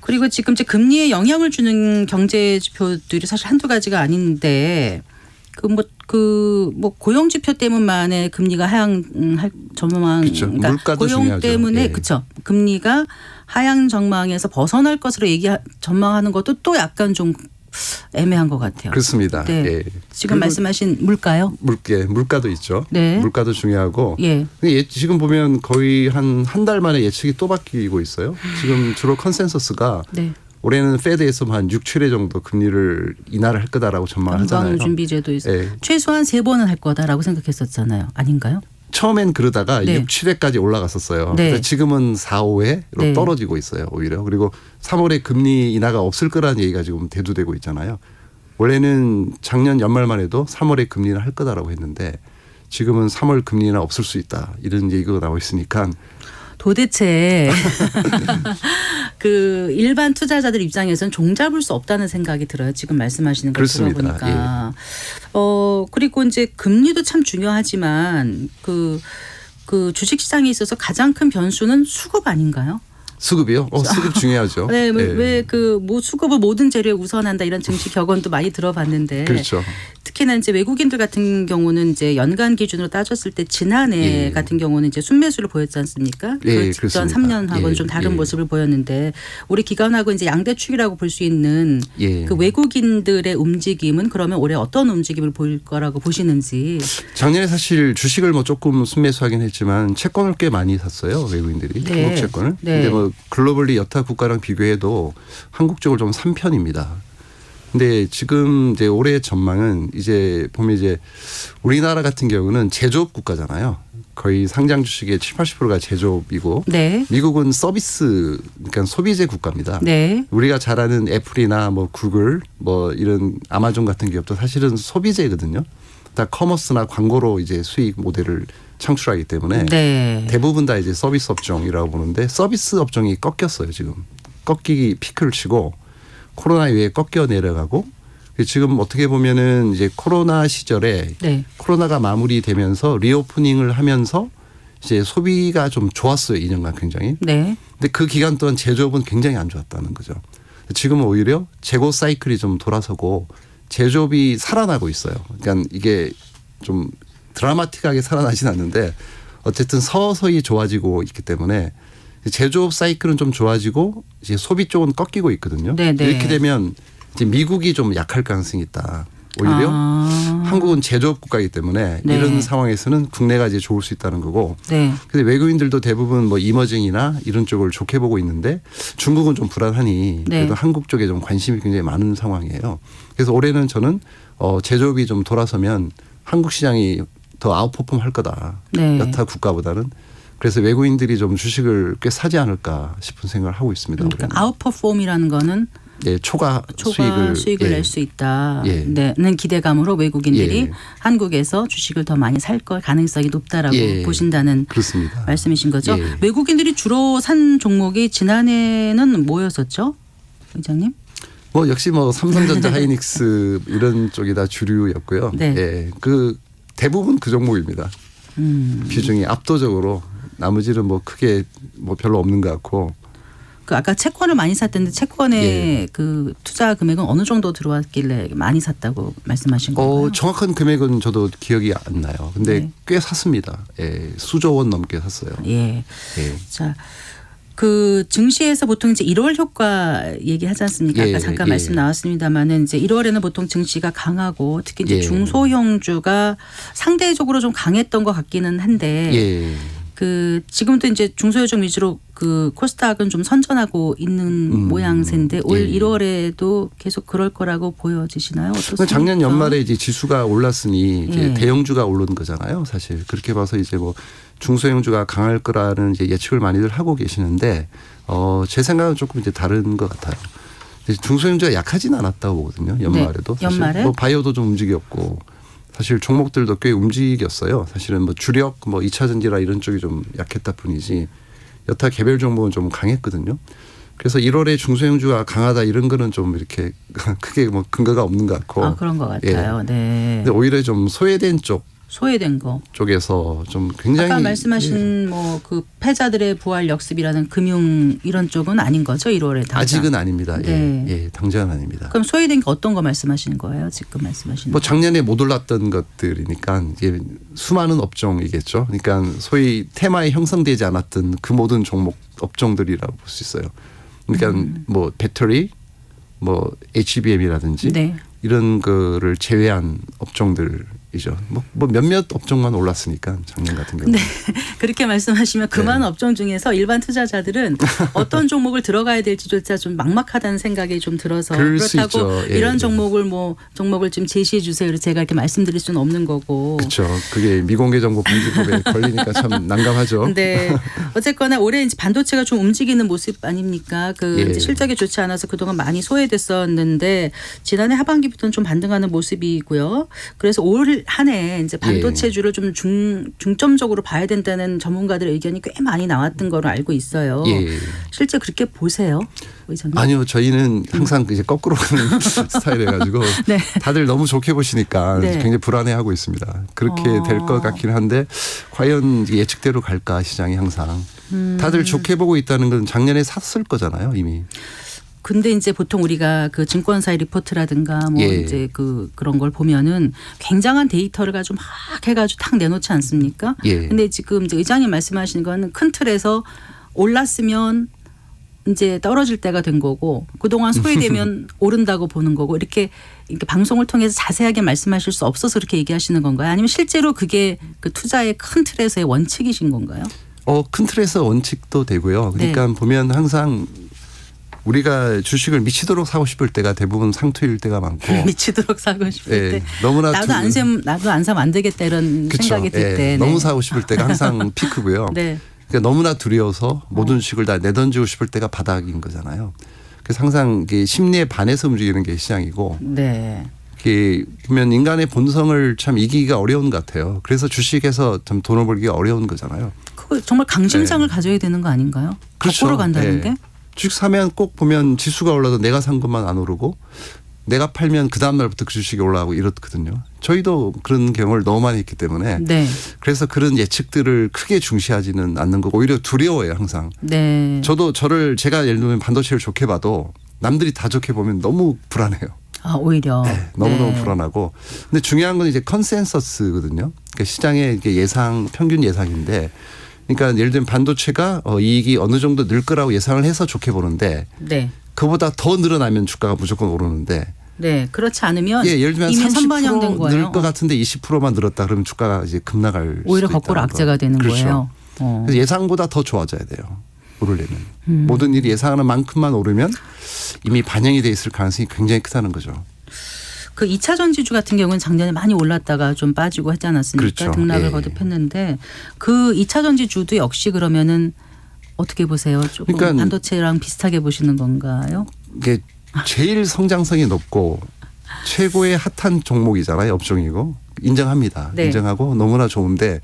그리고 지금 이제 금리에 영향을 주는 경제 지표들이 사실 한두 가지가 아닌데 그 고용 지표 때문만에 금리가 하향할 전망 그렇죠. 그러니까 물가도 고용 중요하죠. 때문에 예. 그렇죠. 금리가 하향 전망에서 벗어날 것으로 전망하는 것도 또 약간 좀 애매한 것 같아요. 그렇습니다. 네. 예. 지금 그리고 말씀하신 물가요? 물가도 있죠. 네. 물가도 중요하고. 예. 지금 보면 거의 한 달 만에 예측이 또 바뀌고 있어요. 지금 주로 컨센서스가 네. 올해는 페드에서 한 6, 7회 정도 금리를 인하를 할 거다라고 전망을 하잖아요. 연방준비제도 있어. 예. 최소한 3번은 할 거다라고 생각했었잖아요. 아닌가요? 처음엔 그러다가 네. 6, 7회까지 올라갔었어요. 네. 근데 지금은 4, 5회로 네. 떨어지고 있어요. 오히려. 그리고 3월에 금리 인하가 없을 거라는 얘기가 지금 대두되고 있잖아요. 원래는 작년 연말만 해도 3월에 금리를 할 거다라고 했는데 지금은 3월 금리 인하 없을 수 있다. 이런 얘기가 나오고 있으니까 도대체 그 일반 투자자들 입장에서는 종잡을 수 없다는 생각이 들어요. 지금 말씀하시는 걸 그렇습니다. 들어보니까. 그리고 이제 금리도 참 중요하지만 그 주식 시장에 있어서 가장 큰 변수는 수급 아닌가요? 수급이요? 수급 중요하죠. 네, 예. 왜 그 뭐 수급을 모든 재료에 우선한다 이런 정치 격언도 많이 들어봤는데 그렇죠. 특히나 이제 외국인들 같은 경우는 이제 연간 기준으로 따졌을 때 지난해 예. 같은 경우는 이제 순매수를 보였지 않습니까? 예, 그 직전 그렇습니다. 3년하고는 예, 좀 다른 예. 모습을 보였는데 우리 기관하고 이제 양대축이라고 볼 수 있는 예. 그 외국인들의 움직임은 그러면 올해 어떤 움직임을 보일 거라고 보시는지. 작년에 사실 주식을 뭐 조금 순매수하긴 했지만 채권을 꽤 많이 샀어요. 외국인들이. 네. 한국 채권을. 네. 근데 뭐 글로벌리 여타 국가랑 비교해도 한국 쪽을 좀 산 편입니다. 근데 지금 이제 올해 전망은 이제 보면 이제 우리나라 같은 경우는 제조업 국가잖아요. 거의 상장 주식의 7, 80%가 제조업이고 네. 미국은 서비스 그러니까 소비재 국가입니다. 네. 우리가 잘 아는 애플이나 뭐 구글 뭐 이런 아마존 같은 기업도 사실은 소비재거든요. 다 커머스나 광고로 이제 수익 모델을 창출하기 때문에 네. 대부분 다 이제 서비스 업종이라고 보는데 서비스 업종이 꺾였어요. 지금 꺾이기 피크를 치고 코로나 이후에 꺾여 내려가고 지금 어떻게 보면은 이제 코로나 시절에 네. 코로나가 마무리되면서 리오프닝을 하면서 이제 소비가 좀 좋았어요. 2년간 굉장히. 네. 근데 그 기간 동안 제조업은 굉장히 안 좋았다는 거죠. 지금은 오히려 재고 사이클이 좀 돌아서고 제조업이 살아나고 있어요. 그러니까 이게 좀 드라마틱하게 살아나진 않는데 어쨌든 서서히 좋아지고 있기 때문에 제조업 사이클은 좀 좋아지고 이제 소비 쪽은 꺾이고 있거든요. 네네. 이렇게 되면 이제 미국이 좀 약할 가능성이 있다. 오히려 한국은 제조업 국가이기 때문에 네. 이런 상황에서는 국내가 이제 좋을 수 있다는 거고. 네. 근데 외국인들도 대부분 뭐 이머징이나 이런 쪽을 좋게 보고 있는데 중국은 좀 불안하니 네. 그래도 한국 쪽에 좀 관심이 굉장히 많은 상황이에요. 그래서 올해는 저는 제조업이 좀 돌아서면 한국 시장이 더 아웃퍼폼 할 거다. 네. 여타 국가보다는. 그래서 외국인들이 좀 주식을 꽤 사지 않을까 싶은 생각을 하고 있습니다. 그러니까 올해는. 아웃퍼폼이라는 거는 초과 수익을 예. 낼 수 있다. 예. 는 기대감으로 외국인들이 예. 한국에서 주식을 더 많이 살 걸 가능성이 높다라고 예. 보신다는 그렇습니다. 말씀이신 거죠. 예. 외국인들이 주로 산 종목이 지난해는 뭐였었죠, 의장님? 뭐 역시 뭐 삼성전자, 하이닉스 이런 쪽이 다 주류였고요. 네. 예. 그 대부분 그 종목입니다. 비중이 압도적으로 나머지는 뭐 크게 뭐 별로 없는 것 같고. 그 아까 채권을 많이 샀던데 채권의 예. 그 투자 금액은 어느 정도 들어왔길래 많이 샀다고 말씀하신 건가요? 정확한 금액은 저도 기억이 안 나요. 근데 네. 꽤 샀습니다. 예. 수조 원 넘게 샀어요. 예. 예. 자, 그 증시에서 보통 이제 1월 효과 얘기하지 않습니까? 아까 예, 잠깐 예. 말씀 나왔습니다만은 이제 1월에는 보통 증시가 강하고 특히 이제 예. 중소형주가 상대적으로 좀 강했던 것 같기는 한데 예. 그 지금도 이제 중소형주 위주로 그 코스닥은 좀 선전하고 있는 모양새인데 올 예. 1월에도 계속 그럴 거라고 보여지시나요? 어떻습니까? 작년 연말에 이제 지수가 올랐으니 이제 예. 대형주가 오른 거잖아요. 사실 그렇게 봐서 이제 뭐 중소형주가 강할 거라는 이제 예측을 많이들 하고 계시는데 제 생각은 조금 이제 다른 것 같아요. 중소형주가 약하진 않았다고 보거든요. 연말에도 네. 사실 연말에? 뭐 바이오도 좀 움직였고 사실 종목들도 꽤 움직였어요. 사실은 뭐 주력 뭐 2차 전지라 이런 쪽이 좀 약했다 뿐이지 여타 개별 종목은 좀 강했거든요. 그래서 1월에 중소형주가 강하다 이런 거는 좀 이렇게 크게 뭐 근거가 없는 것 같고. 아, 그런 것 같아요. 네. 근데 오히려 좀 소외된 소외된 거. 쪽에서 좀 굉장히 아까 말씀하신 뭐 그 패자들의 부활 역습이라는 금융 이런 쪽은 아닌 거죠, 1월에 당장. 아직은 아닙니다. 네. 예, 당장은 아닙니다. 그럼 소외된 게 어떤 거 말씀하시는 거예요? 지금 말씀하시는 뭐 거. 작년에 못 올랐던 것들이니까 이제 수많은 업종이겠죠. 그러니까 소위 테마에 형성되지 않았던 그 모든 종목 업종들이라고 볼 수 있어요. 그러니까 뭐 배터리, 뭐 HBM이라든지 네. 이런 거를 제외한 업종들이죠. 뭐 몇몇 업종만 올랐으니까 작년 같은 경우. 네. 그렇게 말씀하시면 그 많은 업종 중에서 일반 투자자들은 어떤 종목을 들어가야 될지조차 좀 막막하다는 생각이 좀 들어서 그럴 수 그렇다고 있죠. 예, 이런 예. 종목을 좀 제시해 주세요. 그래서 제가 이렇게 말씀드릴 수는 없는 거고. 그렇죠. 그게 미공개 정보 방지법에 걸리니까 참 난감하죠. 네. 어쨌거나 올해 이제 반도체가 좀 움직이는 모습 아닙니까? 그 예. 이제 실적이 좋지 않아서 그동안 많이 소외됐었는데 지난해 하반기부터는 좀 반등하는 모습이고요. 그래서 올 한 해 이제 반도체주를 좀 중점적으로 봐야 된다는 전문가들의 의견이 꽤 많이 나왔던 거로 알고 있어요. 예. 실제 그렇게 보세요, 의장님? 아니요, 저희는 항상 이제 거꾸로 가는 스타일이라가지고 네. 다들 너무 좋게 보시니까 네. 굉장히 불안해하고 있습니다. 그렇게 될 것 같긴 한데 과연 예측대로 갈까 시장이 항상 다들 좋게 보고 있다는 건 작년에 샀을 거잖아요, 이미. 근데 이제 보통 우리가 그 증권사의 리포트라든가 뭐 예. 이제 그런 걸 보면은 굉장한 데이터를 가지고 막 해가지고 탁 내놓지 않습니까? 예. 근데 지금 이제 의장님 말씀하시는 거는 큰 틀에서 올랐으면 이제 떨어질 때가 된 거고 그동안 소외되면 오른다고 보는 거고 이렇게 방송을 통해서 자세하게 말씀하실 수 없어서 그렇게 얘기하시는 건가요? 아니면 실제로 그게 그 투자의 큰 틀에서의 원칙이신 건가요? 큰 틀에서 원칙도 되고요. 그러니까 네. 보면 항상 우리가 주식을 미치도록 사고 싶을 때가 대부분 상투일 때가 많고 미치도록 사고 싶을 예, 때 너무나 나도 안 사면 안 되겠다 이런 그쵸. 생각이 들 예, 때. 너무 사고 싶을 때가 항상 피크고요. 네. 그러니까 너무나 두려워서 모든 주식을 다 내던지고 싶을 때가 바닥인 거잖아요. 그래서 항상 이게 심리에 반해서 움직이는 게 시장이고 네. 이게 보면 인간의 본성을 참 이기기가 어려운 것 같아요. 그래서 주식에서 좀 돈을 벌기가 어려운 거잖아요. 그거 정말 강심장을 가져야 되는 거 아닌가요? 그렇죠. 거꾸로 간다는 게? 주식 사면 꼭 보면 지수가 올라도 내가 산 것만 안 오르고 내가 팔면 그 다음 날부터 그 주식이 올라가고 이렇거든요. 저희도 그런 경험을 너무 많이 했기 때문에 네. 그래서 그런 예측들을 크게 중시하지는 않는 거고 오히려 두려워요 항상. 네. 저도 제가 예를 들면 반도체를 좋게 봐도 남들이 다 좋게 보면 너무 불안해요. 아, 오히려. 네, 너무너무 네. 불안하고. 근데 중요한 건 이제 컨센서스거든요. 그러니까 시장의 이게 평균 예상인데 그러니까 예를 들면 반도체가 이익이 어느 정도 늘 거라고 예상을 해서 좋게 보는데 네. 그보다 더 늘어나면 주가가 무조건 오르는데 네. 그렇지 않으면 예를 들면 이미 선반영된 30% 거예요. 늘 것 같은데 20%만 늘었다 그러면 주가가 이제 급락할 오히려 수도 거꾸로 있다는 악재가 거. 되는 그렇죠. 거예요. 그래서 예상보다 더 좋아져야 돼요. 오르려면. 모든 일이 예상하는 만큼만 오르면 이미 반영이 돼 있을 가능성이 굉장히 크다는 거죠. 그 2차 전지주 같은 경우는 작년에 많이 올랐다가 좀 빠지고 했지 않았습니까? 그렇죠. 등락을 예. 거듭했는데 그 2차 전지주도 역시 그러면은 어떻게 보세요? 조금 그러니까 반도체랑 비슷하게 보시는 건가요? 이게 제일 성장성이 높고 최고의 핫한 종목이잖아요. 업종이고 인정합니다. 네. 인정하고 너무나 좋은데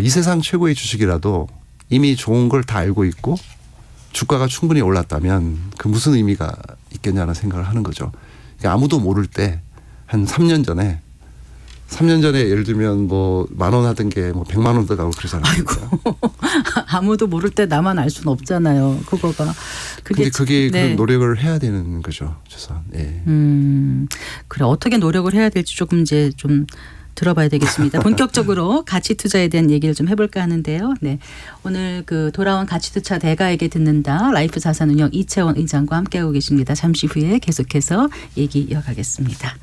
이 세상 최고의 주식이라도 이미 좋은 걸 다 알고 있고 주가가 충분히 올랐다면 그 무슨 의미가 있겠냐는 생각을 하는 거죠. 그러니까 아무도 모를 때 한 3년 전에 예를 들면 뭐 10,000원 하던 게 뭐 100만 원도 가고 그러잖아요. 아이고. 아무도 모를 때 나만 알 수는 없잖아요. 그거가. 근데 그게 네. 그런 노력을 해야 되는 거죠. 최소한. 예. 그래 어떻게 노력을 해야 될지 조금 이제 좀 들어봐야 되겠습니다. 본격적으로 가치 투자에 대한 얘기를 좀 해볼까 하는데요. 네, 오늘 그 돌아온 가치 투자 대가에게 듣는다 라이프 자산운용 이채원 의장과 함께하고 계십니다. 잠시 후에 계속해서 얘기 이어가겠습니다.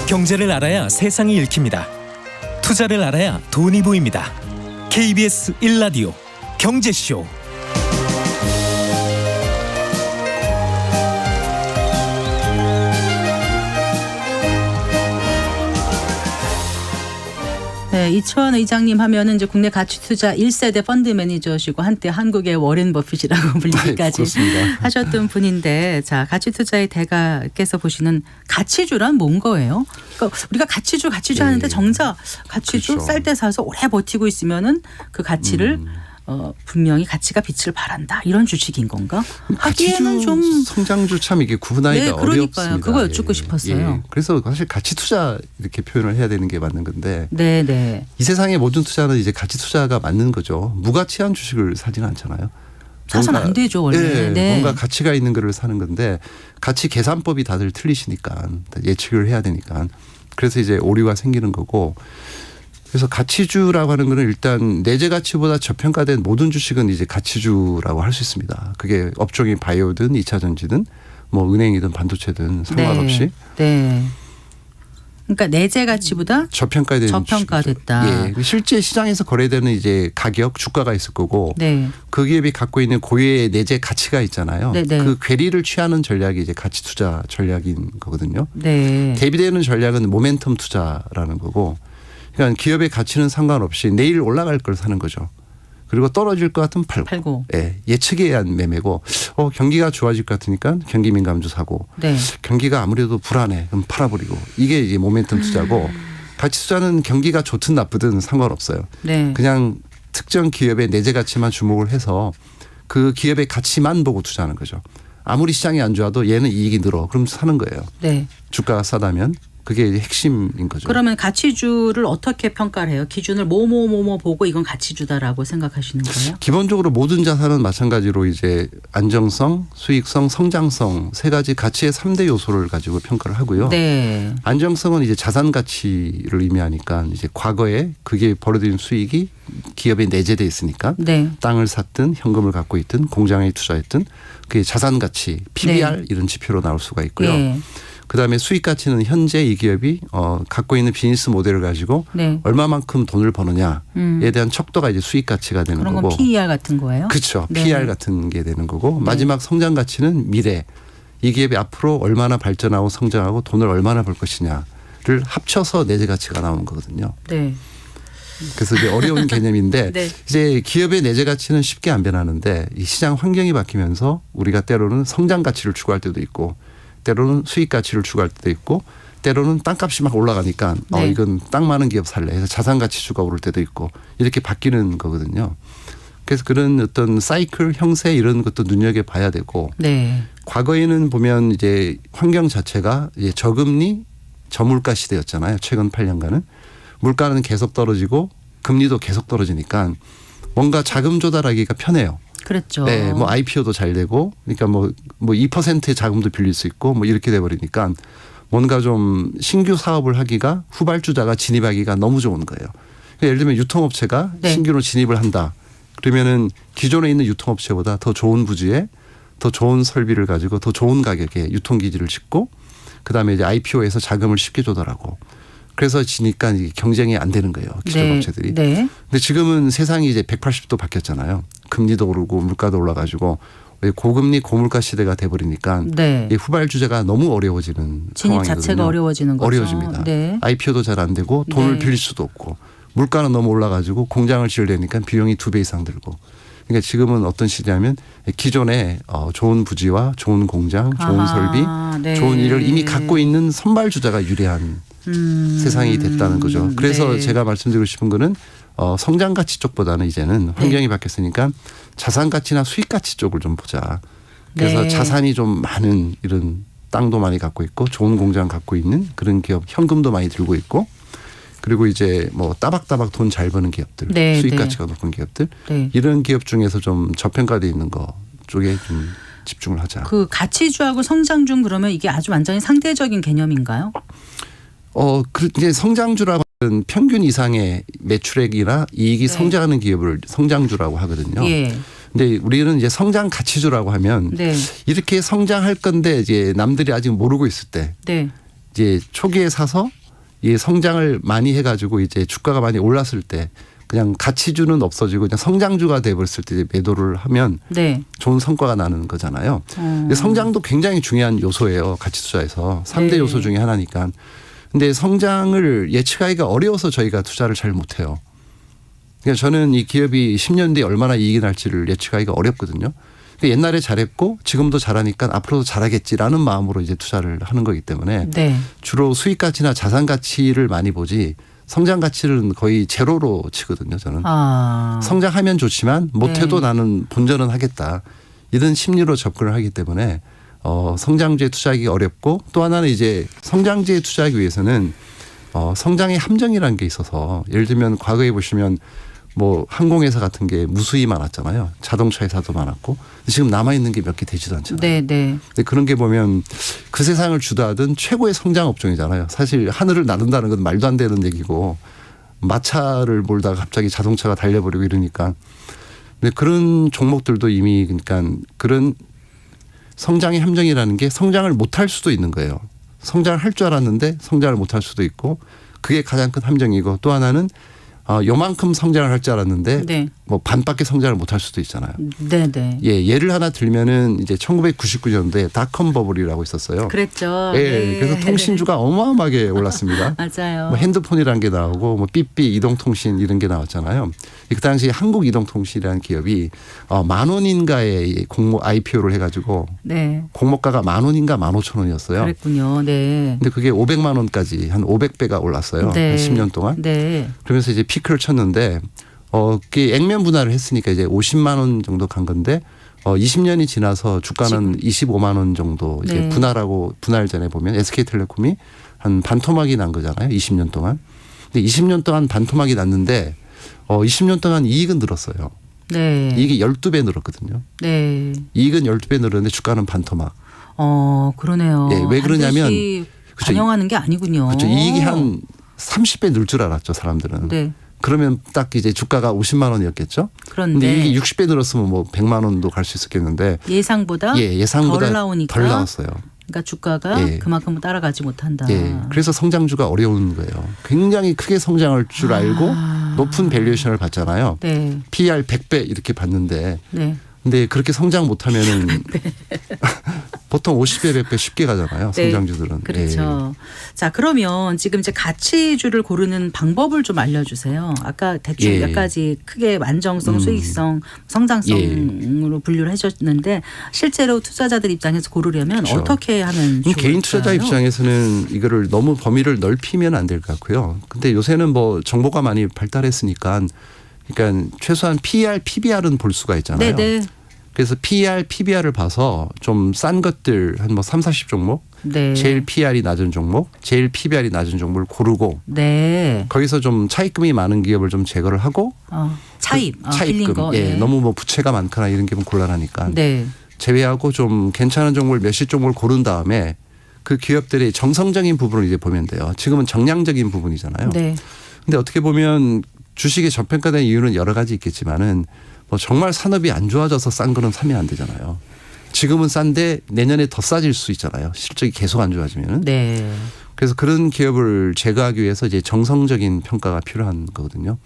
경제를 알아야 세상이 읽힙니다. 투자를 알아야 돈이 보입니다. KBS 1라디오 경제쇼. 네, 이채원 의장님 하면은 이제 국내 가치 투자 1세대 펀드 매니저시고 한때 한국의 워렌 버핏이라고 불리기까지 그렇습니다. 하셨던 분인데 자 가치 투자의 대가께서 보시는 가치주란 뭔 거예요? 그러니까 우리가 가치주 하는데 정작 가치주 그렇죠. 쌀 때 사서 오래 버티고 있으면은 그 가치를 분명히 가치가 빛을 발한다 이런 주식인 건가? 하기에는 가치주, 좀 성장주 참 이게 구분하기가 네, 그러니까요. 어렵습니다. 그거 여쭙고 싶었어요. 그래서 사실 가치 투자 이렇게 표현을 해야 되는 게 맞는 건데 네네 이 세상의 모든 투자는 이제 가치 투자가 맞는 거죠. 무가치한 주식을 사지는 않잖아요. 사서는 안 되죠 원래. 네, 네. 뭔가 가치가 있는 거를 사는 건데 가치 계산법이 다들 틀리시니까 예측을 해야 되니까 그래서 이제 오류가 생기는 거고 그래서 가치주라고 하는 거는 일단 내재 가치보다 저평가된 모든 주식은 이제 가치주라고 할 수 있습니다. 그게 업종이 바이오든 2차 전지든 뭐 은행이든 반도체든 상관없이. 네. 그러니까 내재 가치보다 저평가된 저평가됐다. 주식이죠. 예. 실제 시장에서 거래되는 이제 가격, 주가가 있을 거고 네. 그 기업이 갖고 있는 고유의 내재 가치가 있잖아요. 네네. 그 괴리를 취하는 전략이 이제 가치 투자 전략인 거거든요. 네. 대비되는 전략은 모멘텀 투자라는 거고 그러니까 기업의 가치는 상관없이 내일 올라갈 걸 사는 거죠. 그리고 떨어질 것 같으면 팔고. 예, 예측에 의한 매매고 경기가 좋아질 것 같으니까 경기 민감주 사고 네. 경기가 아무래도 불안해 그럼 팔아버리고 이게 이제 모멘텀 투자고 가치 투자는 경기가 좋든 나쁘든 상관없어요. 네. 그냥 특정 기업의 내재 가치만 주목을 해서 그 기업의 가치만 보고 투자하는 거죠. 아무리 시장이 안 좋아도 얘는 이익이 늘어 그럼 사는 거예요. 네. 주가가 싸다면. 그게 이제 핵심인 거죠. 그러면 가치주를 어떻게 평가를 해요? 기준을 뭐뭐 보고 이건 가치주다라고 생각하시는 거예요? 기본적으로 모든 자산은 마찬가지로 이제 안정성, 수익성, 성장성 세 가지 가치의 3대 요소를 가지고 평가를 하고요. 네. 안정성은 이제 자산 가치를 의미하니까 이제 과거에 그게 벌어들인 수익이 기업에 내재돼 있으니까 네. 땅을 샀든 현금을 갖고 있든 공장에 투자했든 그게 자산 가치, PBR 네. 이런 지표로 나올 수가 있고요. 네. 그다음에 수익 가치는 현재 이 기업이 갖고 있는 비즈니스 모델을 가지고 네. 얼마만큼 돈을 버느냐에 대한 척도가 이제 수익 가치가 되는 그런 거고. 건 PER 같은 거예요? 그렇죠. 네. PER 같은 게 되는 거고 마지막 성장 가치는 미래. 이 기업이 앞으로 얼마나 발전하고 성장하고 돈을 얼마나 벌 것이냐를 합쳐서 내재 가치가 나오는 거거든요. 네. 그래서 이제 어려운 개념인데 네. 이제 기업의 내재 가치는 쉽게 안 변하는데 이 시장 환경이 바뀌면서 우리가 때로는 성장 가치를 추구할 때도 있고 때로는 수익 가치를 추구할 때도 있고 때로는 땅값이 막 올라가니까 네. 이건 땅 많은 기업 살래 해서 자산 가치주가 오를 때도 있고 이렇게 바뀌는 거거든요. 그래서 그런 어떤 사이클 형세 이런 것도 눈여겨봐야 되고 네. 과거에는 보면 이제 환경 자체가 이제 저금리 저물가 시대였잖아요. 최근 8년간은 물가는 계속 떨어지고 금리도 계속 떨어지니까 뭔가 자금 조달하기가 편해요. 그랬죠. 네, 뭐 IPO도 잘 되고, 그러니까 뭐 2%의 자금도 빌릴 수 있고, 뭐 이렇게 돼 버리니까 뭔가 좀 신규 사업을 하기가 후발주자가 진입하기가 너무 좋은 거예요. 그러니까 예를 들면 유통업체가 네. 신규로 진입을 한다. 그러면은 기존에 있는 유통업체보다 더 좋은 부지에 더 좋은 설비를 가지고 더 좋은 가격에 유통기지를 짓고, 그 다음에 이제 IPO에서 자금을 쉽게 조달하고. 그래서 지니까 이게 경쟁이 안 되는 거예요. 기존 네. 업체들이. 네. 근데 지금은 세상이 이제 180도 바뀌었잖아요. 금리도 오르고 물가도 올라가지고 고금리 고물가 시대가 돼버리니까 네. 이 후발주자가 너무 어려워지는 진입 상황이거든요. 자체가 어려워지는 거죠. 어려워집니다. 네. IPO도 잘 안 되고 돈을 네. 빌릴 수도 없고 물가는 너무 올라가지고 공장을 지으려니까 비용이 2배 이상 들고. 그러니까 지금은 어떤 시대냐면 기존에 좋은 부지와 좋은 공장, 좋은 아하, 설비, 네. 좋은 일을 이미 갖고 있는 선발주자가 유리한 세상이 됐다는 거죠. 그래서 네. 제가 말씀드리고 싶은 거는 성장 가치 쪽보다는 이제는 환경이 바뀌었으니까 자산 가치나 수익 가치 쪽을 좀 보자. 그래서 네. 자산이 좀 많은 이런 땅도 많이 갖고 있고 좋은 공장 갖고 있는 그런 기업, 현금도 많이 들고 있고 그리고 이제 뭐 따박따박 돈 잘 버는 기업들, 네, 수익 네. 가치가 높은 기업들 네. 이런 기업 중에서 좀 저평가돼 있는 거 쪽에 좀 집중을 하자. 그 가치주하고 성장주 그러면 이게 아주 완전히 상대적인 개념인가요? 이제 성장주라고 하는 평균 이상의 매출액이나 이익이 네. 성장하는 기업을 성장주라고 하거든요. 예. 근데 우리는 이제 성장 가치주라고 하면 네. 이렇게 성장할 건데 이제 남들이 아직 모르고 있을 때 네. 이제 초기에 사서 이 성장을 많이 해가지고 이제 주가가 많이 올랐을 때 그냥 가치주는 없어지고 그냥 성장주가 돼버렸을 때 이제 매도를 하면 네. 좋은 성과가 나는 거잖아요. 근데 성장도 굉장히 중요한 요소예요. 가치 투자에서 3대 네. 요소 중에 하나니까. 근데 성장을 예측하기가 어려워서 저희가 투자를 잘 못해요. 그러니까 저는 이 기업이 10년 뒤에 얼마나 이익이 날지를 예측하기가 어렵거든요. 옛날에 잘했고 지금도 잘하니까 앞으로도 잘하겠지라는 마음으로 이제 투자를 하는 거기 때문에 네. 주로 수익 가치나 자산 가치를 많이 보지 성장 가치는 거의 제로로 치거든요. 저는 성장하면 좋지만 못해도 네. 나는 본전은 하겠다 이런 심리로 접근을 하기 때문에 성장주에 투자하기 어렵고 또 하나는 이제 성장주에 투자하기 위해서는 성장의 함정이라는 게 있어서 예를 들면 과거에 보시면 뭐 항공회사 같은 게 무수히 많았잖아요. 자동차 회사도 많았고 지금 남아있는 게 몇 개 되지도 않잖아요. 네, 네. 근데 그런 게 보면 그 세상을 주도하던 최고의 성장 업종이잖아요. 사실 하늘을 나른다는 건 말도 안 되는 얘기고 마차를 몰다가 갑자기 자동차가 달려버리고 이러니까 근데 그런 종목들도 이미 그러니까 그런 성장의 함정이라는 게 성장을 못할 수도 있는 거예요. 성장을 할 줄 알았는데 성장을 못할 수도 있고 그게 가장 큰 함정이고 또 하나는 요만큼 성장을 할 줄 알았는데 네. 뭐 반밖에 성장을 못할 수도 있잖아요. 네, 네. 예, 예를 하나 들면은 이제 1999년도에 닷컴 버블이라고 있었어요. 그랬죠. 예, 네. 그래서 통신주가 어마어마하게 올랐습니다. 맞아요. 뭐 핸드폰이라는 게 나오고 뭐 삐삐 이동통신 이런 게 나왔잖아요. 그 당시 한국이동통신이라는 기업이 10,000원인가의 공모 IPO를 해가지고 네. 공모가가 10,000원인가 15,000원이었어요. 그랬군요. 네. 근데 그게 500만 원까지 한 500배가 올랐어요. 네. 한 10년 동안. 네. 그러면서 이제 피크를 쳤는데 그게 액면 분할을 했으니까 이제 50만 원 정도 간 건데 20년이 지나서 주가는 25만 원 정도 이제 네. 분할 전에 보면 SK텔레콤이 한 반토막이 난 거잖아요. 20년 동안. 근데 20년 동안 반토막이 났는데 20년 동안 이익은 늘었어요. 네. 이익이 12배 늘었거든요. 네. 이익은 12배 늘었는데 주가는 반토막. 그러네요. 예, 왜 그러냐면 반드시 그쵸. 반영하는 게 아니군요. 그렇죠. 이익이 한 30배 늘 줄 알았죠, 사람들은. 네. 그러면 딱 이제 주가가 50만 원이었겠죠. 그런데 근데 이게 60배 늘었으면 뭐 100만 원도 갈 수 있었겠는데 예상보다 예상보다 덜 나오니까 덜 나왔어요. 그러니까 주가가 예. 그만큼 따라가지 못한다. 예. 그래서 성장주가 어려운 거예요. 굉장히 크게 성장할 줄 알고 높은 밸류에이션을 받잖아요. 네. PER 100배 이렇게 받는데 네. 근데 그렇게 성장 못하면은 보통 50배, 100배 쉽게 가잖아요. 네. 성장주들은. 그렇죠. 자, 그러면 지금 이제 가치주를 고르는 방법을 좀 알려주세요. 아까 대충 예. 몇 가지 크게 안정성, 수익성, 성장성으로 분류를 해줬는데 실제로 투자자들 입장에서 고르려면 그렇죠. 어떻게 하면 좋을까요? 개인 투자자 입장에서는 이거를 너무 범위를 넓히면 안 될 것 같고요. 근데 요새는 뭐 정보가 많이 발달했으니까 그러니까 최소한 PER, PBR은 볼 수가 있잖아요. 네네. 그래서 PER, PBR을 봐서 좀 싼 것들 한 뭐 3, 40 종목, 네. 제일 PER이 낮은 종목, 제일 PBR이 낮은 종목을 고르고 네. 거기서 좀 차입금이 많은 기업을 좀 제거를 하고 차입, 빌린 차입금, 거. 예, 너무 뭐 부채가 많거나 이런 게 곤란하니까 네. 제외하고 좀 괜찮은 종목을 몇십 종목을 고른 다음에 그 기업들의 정성적인 부분을 이제 보면 돼요. 지금은 정량적인 부분이잖아요. 네. 근데 어떻게 보면 주식이 저평가된 이유는 여러 가지 있겠지만은 뭐 정말 산업이 안 좋아져서 싼 거는 사면 안 되잖아요. 지금은 싼데 내년에 더 싸질 수 있잖아요. 실적이 계속 안 좋아지면은. 네. 그래서 그런 기업을 제거하기 위해서 이제 정성적인 평가가 필요한 거거든요.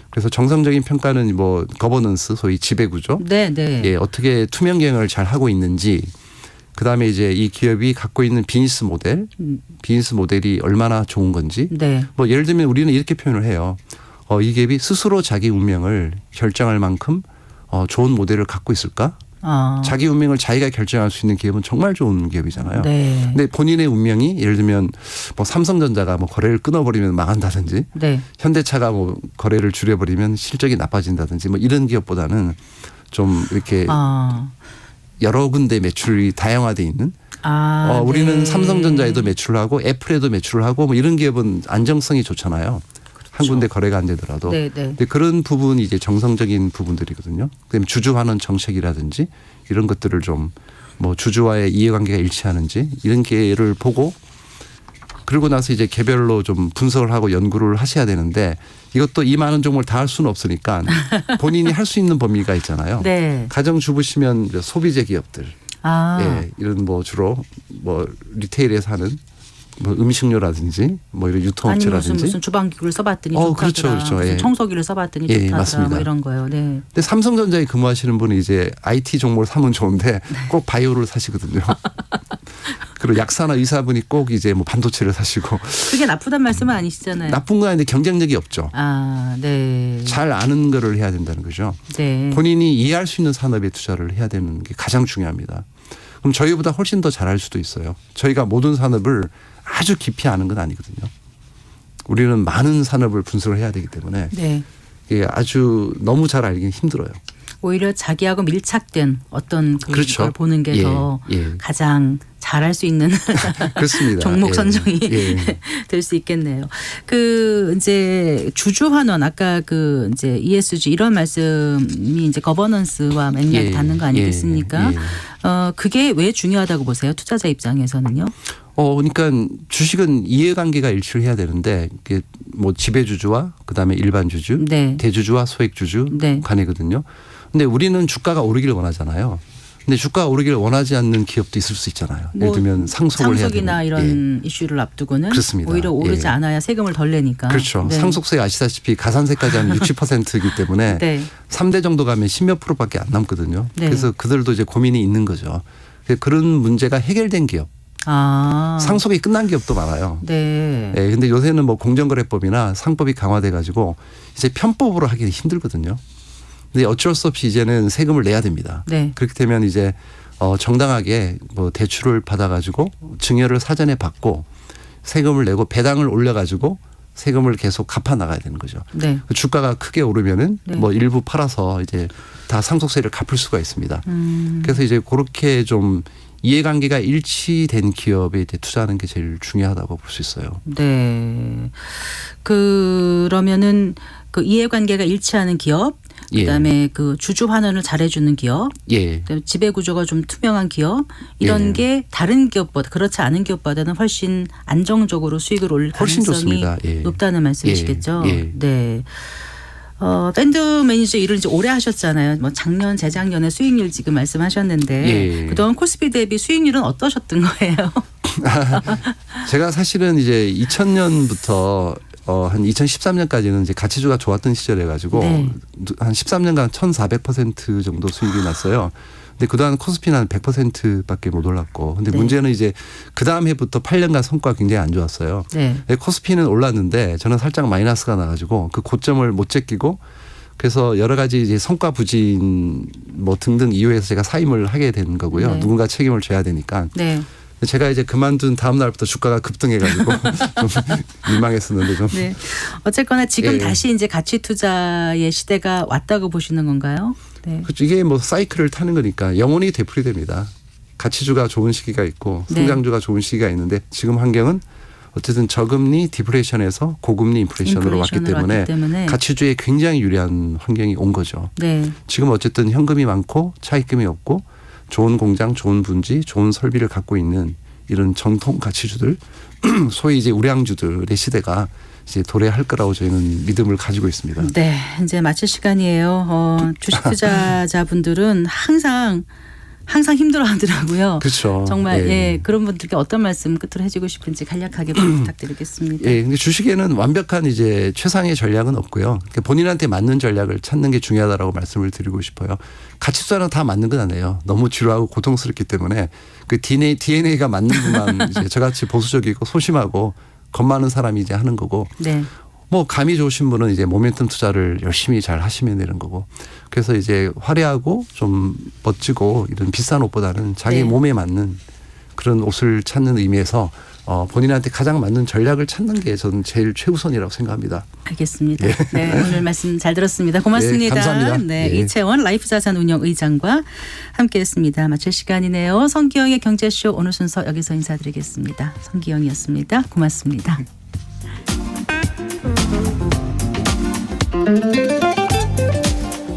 그래서 정상적인 평가는 뭐 거버넌스 소위 지배 구조, 네, 네. 예, 어떻게 투명 경영을 잘 하고 있는지, 그다음에 이제 이 기업이 갖고 있는 비즈니스 모델이 얼마나 좋은 건지. 네. 뭐 예를 들면 우리는 이렇게 표현을 해요. 이 기업이 스스로 자기 운명을 결정할 만큼 좋은 모델을 갖고 있을까? 자기 운명을 자기가 결정할 수 있는 기업은 정말 좋은 기업이잖아요. 네. 근데 본인의 운명이 예를 들면 뭐 삼성전자가 뭐 거래를 끊어버리면 망한다든지, 네. 현대차가 뭐 거래를 줄여버리면 실적이 나빠진다든지 뭐 이런 기업보다는 좀 이렇게 여러 군데 매출이 다양화돼 있는. 우리는 네. 삼성전자에도 매출을 하고 애플에도 매출을 하고 뭐 이런 기업은 안정성이 좋잖아요. 한 군데 거래가 안 되더라도. 네, 네. 근데 그런 부분이 이제 정상적인 부분들이거든요. 그다음에 주주환원 정책이라든지 이런 것들을 좀 뭐 주주와의 이해관계가 일치하는지 이런 게를 보고, 그러고 나서 이제 개별로 좀 분석을 하고 연구를 하셔야 되는데, 이것도 이 많은 종목을 다 할 수는 없으니까 본인이 할 수 있는 범위가 있잖아요. 네. 가정주부시면 소비재 기업들, 예, 이런 뭐 주로 뭐 리테일에서 하는 뭐 음식료라든지 뭐 이런 아니 유통업체라든지. 무슨 주방기구를 써봤더니 좋다더라. 그렇죠, 그렇죠. 무슨 예. 청소기를 써봤더니 예, 좋다더라. 맞습니다. 뭐 이런 거요. 네. 근데 삼성전자에 근무하시는 분은 이제 IT 종목을 사면 좋은데 꼭 바이오를 사시거든요. 그리고 약사나 의사분이 꼭 이제 뭐 반도체를 사시고. 그게 나쁘단 말씀은 아니시잖아요. 나쁜 건 아닌데 경쟁력이 없죠. 네. 잘 아는 거를 해야 된다는 거죠. 네. 본인이 이해할 수 있는 산업에 투자를 해야 되는 게 가장 중요합니다. 그럼 저희보다 훨씬 더 잘할 수도 있어요. 저희가 모든 산업을 아주 깊이 아는 건 아니거든요. 우리는 많은 산업을 분석을 해야 되기 때문에 네. 이게 아주 너무 잘 알기는 힘들어요. 오히려 자기하고 밀착된 어떤 그렇죠. 걸 보는 게 더 예. 가장 잘할 수 있는 그렇습니다. 종목 예. 선정이 예. 될 수 있겠네요. 그 이제 주주 환원 아까 그 이제 ESG 이런 말씀이 이제 거버넌스와 맥락이 예. 닿는 거 아니겠습니까? 예. 그게 왜 중요하다고 보세요? 투자자 입장에서는요? 그러니까 주식은 이해관계가 일치를 해야 되는데, 이게 뭐 지배주주와 그다음에 일반 주주, 네. 대주주와 소액주주 네. 간이거든요. 근데 우리는 주가가 오르기를 원하잖아요. 근데 주가가 오르기를 원하지 않는 기업도 있을 수 있잖아요. 예를 들면 상속을 해야 되는. 상속이나 이런 이슈를 앞두고는 그렇습니다. 오히려 오르지 예. 않아야 세금을 덜 내니까. 그렇죠. 네. 상속세 아시다시피 가산세까지 하면 60%이기 때문에 네. 3대 정도 가면 10몇 프로밖에 안 남거든요. 네. 그래서 그들도 이제 고민이 있는 거죠. 그런 문제가 해결된 기업. 상속이 끝난 기업도 많아요. 네. 예, 근데 요새는 뭐 공정거래법이나 상법이 강화돼 가지고 이제 편법으로 하기는 힘들거든요. 근데 어쩔 수 없이 이제는 세금을 내야 됩니다. 네. 그렇게 되면 이제 정당하게 뭐 대출을 받아 가지고 증여를 사전에 받고 세금을 내고 배당을 올려 가지고 세금을 계속 갚아 나가야 되는 거죠. 네. 주가가 크게 오르면은 네. 뭐 일부 팔아서 이제 다 상속세를 갚을 수가 있습니다. 그래서 이제 그렇게 좀 이해관계가 일치된 기업에 이제 투자하는 게 제일 중요하다고 볼 수 있어요. 네. 그러면은 그 이해관계가 일치하는 기업, 그다음에 그 주주 환원을 잘해주는 기업, 예. 그다음에 지배 구조가 좀 투명한 기업 이런 예. 게 다른 기업보다 그렇지 않은 기업보다는 훨씬 안정적으로 수익을 올릴 훨씬 가능성이 좋습니다. 예. 높다는 말씀이시겠죠. 예. 예. 네. 밴드 매니저 일을 이제 오래 하셨잖아요. 뭐 작년, 재작년에 수익률 지금 말씀하셨는데 예. 그동안 코스피 대비 수익률은 어떠셨던 거예요? 제가 사실은 이제 2000년부터 한 2013년까지는 이제 가치주가 좋았던 시절에 가지고 네. 한 13년간 1,400% 정도 수익이 났어요. 근데 그동안 코스피는 한 100%밖에 못 올랐고, 근데 네. 문제는 이제 그 다음 해부터 8년간 성과가 굉장히 안 좋았어요. 네. 코스피는 올랐는데 저는 살짝 마이너스가 나가지고 그 고점을 못 제끼고, 그래서 여러 가지 이제 성과 부진 뭐 등등 이유에서 제가 사임을 하게 된 거고요. 네. 누군가 책임을 져야 되니까. 네. 제가 이제 그만둔 다음 날부터 주가가 급등해가지고 좀 민망했었는데 좀. 네. 어쨌거나 지금 예. 다시 이제 가치 투자의 시대가 왔다고 보시는 건가요? 네. 그렇죠. 이게 뭐 사이클을 타는 거니까 영원히 되풀이됩니다. 가치주가 좋은 시기가 있고 성장주가 좋은 시기가 있는데, 지금 환경은 어쨌든 저금리 디플레이션에서 고금리 인플레이션으로 왔기 때문에 가치주에 굉장히 유리한 환경이 온 거죠. 네. 지금 어쨌든 현금이 많고 차입금이 없고 좋은 공장, 좋은 분지, 좋은 설비를 갖고 있는 이런 전통 가치주들, 소위 이제 우량주들의 시대가 이제 도래할 거라고 저희는 믿음을 가지고 있습니다. 네, 이제 마칠 시간이에요. 주식 투자자분들은 항상 항상 힘들어하더라고요. 그렇죠. 정말 예. 예, 그런 분들께 어떤 말씀 끝으로 해주고 싶은지 간략하게 부탁드리겠습니다. 예, 근데 주식에는 완벽한 이제 최상의 전략은 없고요. 그러니까 본인한테 맞는 전략을 찾는 게 중요하다라고 말씀을 드리고 싶어요. 가치 투자는 다 맞는 건 아니에요. 너무 지루하고 고통스럽기 때문에 그 DNA가 맞는 분만 이제 저같이 보수적이고 소심하고 겁 많은 사람이 이제 하는 거고. 네. 뭐 감이 좋으신 분은 이제 모멘텀 투자를 열심히 잘 하시면 되는 거고. 그래서 이제 화려하고 좀 멋지고 이런 비싼 옷보다는 자기 네. 몸에 맞는 그런 옷을 찾는 의미에서 본인한테 가장 맞는 전략을 찾는 게 저는 제일 최우선이라고 생각합니다. 알겠습니다. 네, 오늘 말씀 잘 들었습니다. 고맙습니다. 네, 감사합니다. 네, 예. 이채원 라이프자산운용의장과 함께했습니다. 마칠 시간이네요. 성기영의 경제쇼 오늘 순서 여기서 인사드리겠습니다. 성기영이었습니다. 고맙습니다.